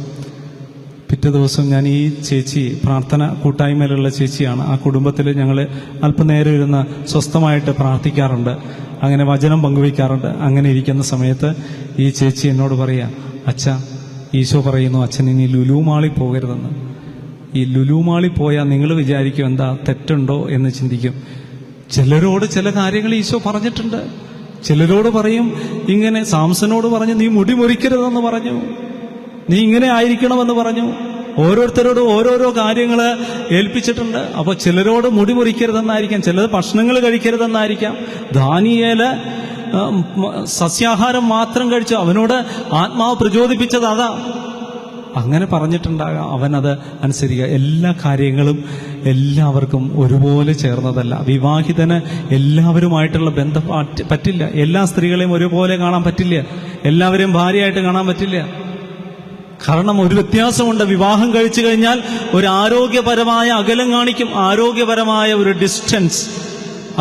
പിറ്റേ ദിവസം ഞാൻ ഈ ചേച്ചി പ്രാർത്ഥന കൂട്ടായ്മയിലുള്ള ചേച്ചിയാണ്. ആ കുടുംബത്തിൽ ഞങ്ങൾ അല്പനേരം ഇരുന്ന് സ്വസ്ഥമായിട്ട് പ്രാർത്ഥിക്കാറുണ്ട്. അങ്ങനെ വചനം പങ്കുവയ്ക്കാറുണ്ട്. അങ്ങനെ ഇരിക്കുന്ന സമയത്ത് ഈ ചേച്ചി എന്നോട് പറയാ, അച്ഛ, ഈശോ പറയുന്നു അച്ഛൻ ഇനി ലുലു മാളിൽ പോകരുതെന്ന്. ഈ ലുലു മാളിൽ പോയാൽ നിങ്ങൾ വിചാരിക്കും എന്താ തെറ്റുണ്ടോ എന്ന് ചിന്തിക്കും. ചിലരോട് ചില കാര്യങ്ങൾ ഈശോ പറഞ്ഞിട്ടുണ്ട്. ചിലരോട് പറയും, ഇങ്ങനെ സാംസനോട് പറഞ്ഞു, നീ മുടി മുറിക്കരുതെന്ന് പറഞ്ഞു, നീ ഇങ്ങനെ ആയിരിക്കണമെന്ന് പറഞ്ഞു. ഓരോരുത്തരോടും ഓരോരോ കാര്യങ്ങൾ ഏൽപ്പിച്ചിട്ടുണ്ട്. അപ്പോൾ ചിലരോട് മുടി മുറിക്കരുതെന്നായിരിക്കാം, ചിലത് ഭക്ഷണങ്ങൾ കഴിക്കരുതെന്നായിരിക്കാം. ദാനിയേല് സസ്യാഹാരം മാത്രം കഴിച്ചു. അവനോട് ആത്മാവ് പ്രചോദിപ്പിച്ചത് അതാ. അങ്ങനെ പറഞ്ഞിട്ടുണ്ടാകാം. അവനത് അനുസരിക്കുക. എല്ലാ കാര്യങ്ങളും എല്ലാവർക്കും ഒരുപോലെ ചേർന്നതല്ല. വിവാഹിതന് എല്ലാവരുമായിട്ടുള്ള ബന്ധം പറ്റില്ല. എല്ലാ സ്ത്രീകളെയും ഒരുപോലെ കാണാൻ പറ്റില്ല. എല്ലാവരെയും ഭാര്യയായിട്ട് കാണാൻ പറ്റില്ല. കാരണം ഒരു വ്യത്യാസമുണ്ട്. വിവാഹം കഴിച്ചു കഴിഞ്ഞാൽ ഒരു ആരോഗ്യപരമായ അകലം കാണിക്കും. ആരോഗ്യപരമായ ഒരു ഡിസ്റ്റൻസ്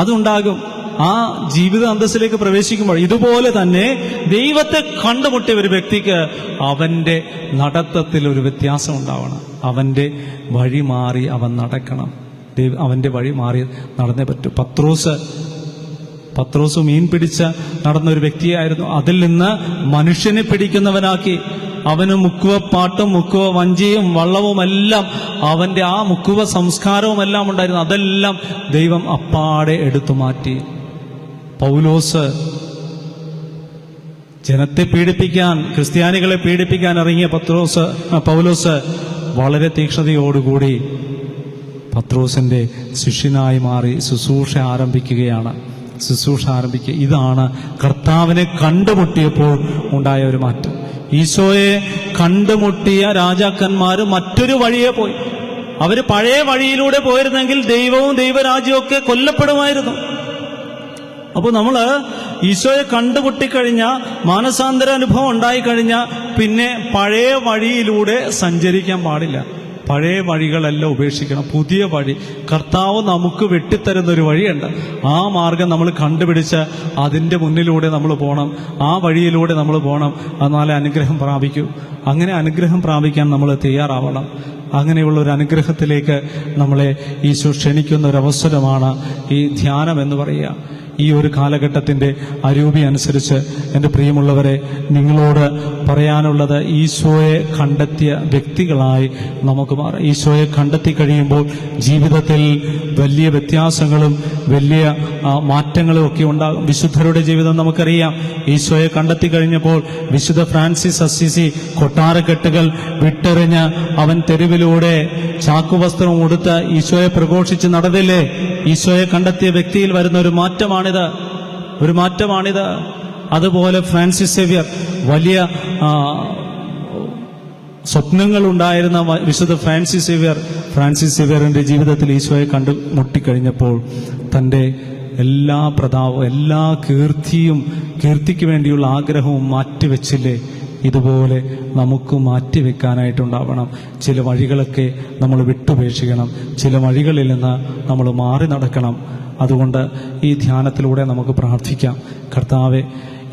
അതുണ്ടാകും. ആ ജീവിത അന്തസ്സിലേക്ക് പ്രവേശിക്കുമ്പോൾ ഇതുപോലെ തന്നെ ദൈവത്തെ കണ്ടുമുട്ടിയ ഒരു വ്യക്തിക്ക് അവന്റെ നടത്തത്തിൽ ഒരു വ്യത്യാസം ഉണ്ടാവണം. അവന്റെ വഴി മാറി അവൻ നടക്കണം. അവന്റെ വഴി മാറി നടന്നേ പറ്റൂ. പത്രോസ് മീൻ പിടിച്ച് നടന്ന ഒരു വ്യക്തിയായിരുന്നു. അതിൽ നിന്ന് മനുഷ്യനെ പിടിക്കുന്നവനാക്കി. അവന് മുക്കുവ പാട്ടും മുക്കുവ വഞ്ചിയും വള്ളവുമെല്ലാം അവന്റെ ആ മുക്കുവ സംസ്കാരവും എല്ലാം ഉണ്ടായിരുന്നു. അതെല്ലാം ദൈവം അപ്പാടെ എടുത്തു മാറ്റി. പൗലോസ് ജനത്തെ പീഡിപ്പിക്കാൻ, ക്രിസ്ത്യാനികളെ പീഡിപ്പിക്കാൻ ഇറങ്ങിയ പൗലോസ് വളരെ തീക്ഷ്ണതയോടുകൂടി പത്രോസിന്റെ ശിഷ്യനായി മാറി ശുശ്രൂഷ ആരംഭിക്കുക. ഇതാണ് കർത്താവിനെ കണ്ടുമുട്ടിയപ്പോൾ ഉണ്ടായ ഒരു മാറ്റം. ഈശോയെ കണ്ടുമുട്ടിയ രാജാക്കന്മാര് മറ്റൊരു വഴിയെ പോയി. അവര് പഴയ വഴിയിലൂടെ പോയിരുന്നെങ്കിൽ ദൈവവും ദൈവരാജ്യവും ഒക്കെ കൊല്ലപ്പെടുമായിരുന്നു. അപ്പോൾ നമ്മള് ഈശോയെ കണ്ടുമുട്ടിക്കഴിഞ്ഞ, മാനസാന്തര അനുഭവം ഉണ്ടായിക്കഴിഞ്ഞാൽ പിന്നെ പഴയ വഴിയിലൂടെ സഞ്ചരിക്കാൻ പാടില്ല. പഴയ വഴികളെല്ലാം ഉപേക്ഷിക്കണം. പുതിയ വഴി കർത്താവ് നമുക്ക് വെട്ടിത്തരുന്നൊരു വഴിയുണ്ട്. ആ മാർഗം നമ്മൾ കണ്ടുപിടിച്ച് അതിൻ്റെ മുന്നിലൂടെ നമ്മൾ പോകണം. ആ വഴിയിലൂടെ നമ്മൾ പോകണം. എന്നാലേ അനുഗ്രഹം പ്രാപിക്കൂ. അങ്ങനെ അനുഗ്രഹം പ്രാപിക്കാൻ നമ്മൾ തയ്യാറാവണം. അങ്ങനെയുള്ള ഒരു അനുഗ്രഹത്തിലേക്ക് നമ്മളെ ഈശോ ക്ഷണിക്കുന്ന ഒരു അവസരമാണ് ഈ ധ്യാനം എന്ന് പറയുക. ഈ ഒരു കാലഘട്ടത്തിൻ്റെ അരൂപി അനുസരിച്ച് എൻ്റെ പ്രിയമുള്ളവരെ, നിങ്ങളോട് പറയാനുള്ളത് ഈശോയെ കണ്ടെത്തിയ വ്യക്തികളായി നമുക്ക് മാറാം. ഈശോയെ കണ്ടെത്തി കഴിയുമ്പോൾ ജീവിതത്തിൽ വലിയ വ്യത്യാസങ്ങളും വലിയ മാറ്റങ്ങളും ഒക്കെ ഉണ്ടാകും. വിശുദ്ധരുടെ ജീവിതം നമുക്കറിയാം. ഈശോയെ കണ്ടെത്തി കഴിഞ്ഞപ്പോൾ വിശുദ്ധ ഫ്രാൻസിസ് അസ്സിസി കൊട്ടാരക്കെട്ടുകൾ വിട്ടെറിഞ്ഞ് അവൻ തെരുവിലൂടെ ചാക്കുവസ്ത്രം ഉടുത്ത് ഈശോയെ പ്രഘോഷിച്ച് നടന്നില്ലേ? ഈശോയെ കണ്ടെത്തിയ വ്യക്തിയിൽ വരുന്ന ഒരു മാറ്റമാണിത്. അതുപോലെ ഫ്രാൻസിസ് സേവ്യർ, വലിയ സ്വപ്നങ്ങൾ ഉണ്ടായിരുന്ന വിശുദ്ധ ഫ്രാൻസിസ് സേവ്യറിന്റെ ജീവിതത്തിൽ ഈശോയെ കണ്ടുമുട്ടിക്കഴിഞ്ഞപ്പോൾ തൻ്റെ എല്ലാ പ്രതാപവും, എല്ലാ കീർത്തിക്ക് വേണ്ടിയുള്ള ആഗ്രഹവും മാറ്റിവെച്ചില്ലേ? ഇതുപോലെ നമുക്ക് മാറ്റിവെക്കാനായിട്ടുണ്ടാവണം. ചില വഴികളൊക്കെ നമ്മൾ വിട്ടുപേക്ഷിക്കണം. ചില വഴികളിൽ നിന്ന് നമ്മൾ മാറി നടക്കണം. അതുകൊണ്ട് ഈ ധ്യാനത്തിലൂടെ നമുക്ക് പ്രാർത്ഥിക്കാം. കർത്താവെ,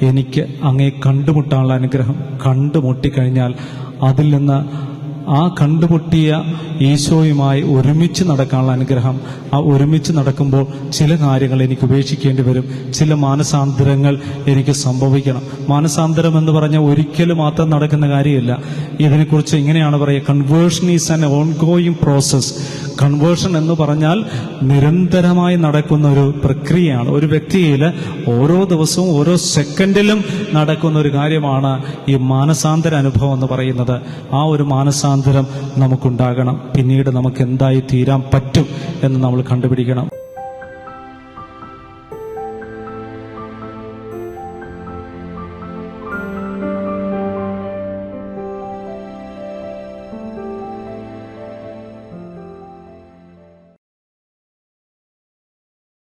എനിക്ക് അങ്ങേ കണ്ടുമുട്ടാനുള്ള അനുഗ്രഹം, കണ്ടുമുട്ടിക്കഴിഞ്ഞാൽ അതിൽ നിന്ന് ആ കണ്ടുമുട്ടിയ ഈശോയുമായി ഒരുമിച്ച് നടക്കാനുള്ള അനുഗ്രഹം. ആ ഒരുമിച്ച് നടക്കുമ്പോൾ ചില കാര്യങ്ങൾ എനിക്ക് ഉപേക്ഷിക്കേണ്ടി വരും. ചില മാനസാന്തരങ്ങൾ എനിക്ക് സംഭവിക്കണം. മാനസാന്തരം എന്ന് പറഞ്ഞാൽ ഒരിക്കലും മാത്രം നടക്കുന്ന കാര്യമില്ല. ഇതിനെക്കുറിച്ച് ഇങ്ങനെയാണ് പറയുക: conversion is an ongoing process. Conversion എന്ന് പറഞ്ഞാൽ നിരന്തരമായി നടക്കുന്ന ഒരു പ്രക്രിയയാണ്. ഒരു വ്യക്തിയിൽ ഓരോ ദിവസവും ഓരോ സെക്കൻഡിലും നടക്കുന്ന ഒരു കാര്യമാണ് ഈ മാനസാന്തര അനുഭവം എന്ന് പറയുന്നത്. ആ ഒരു മാനസാന്തരം നമുക്കുണ്ടാകണം. പിന്നീട് നമുക്ക് എന്തായി തീരാൻ പറ്റും എന്ന് നമ്മൾ കണ്ടുപിടിക്കണം.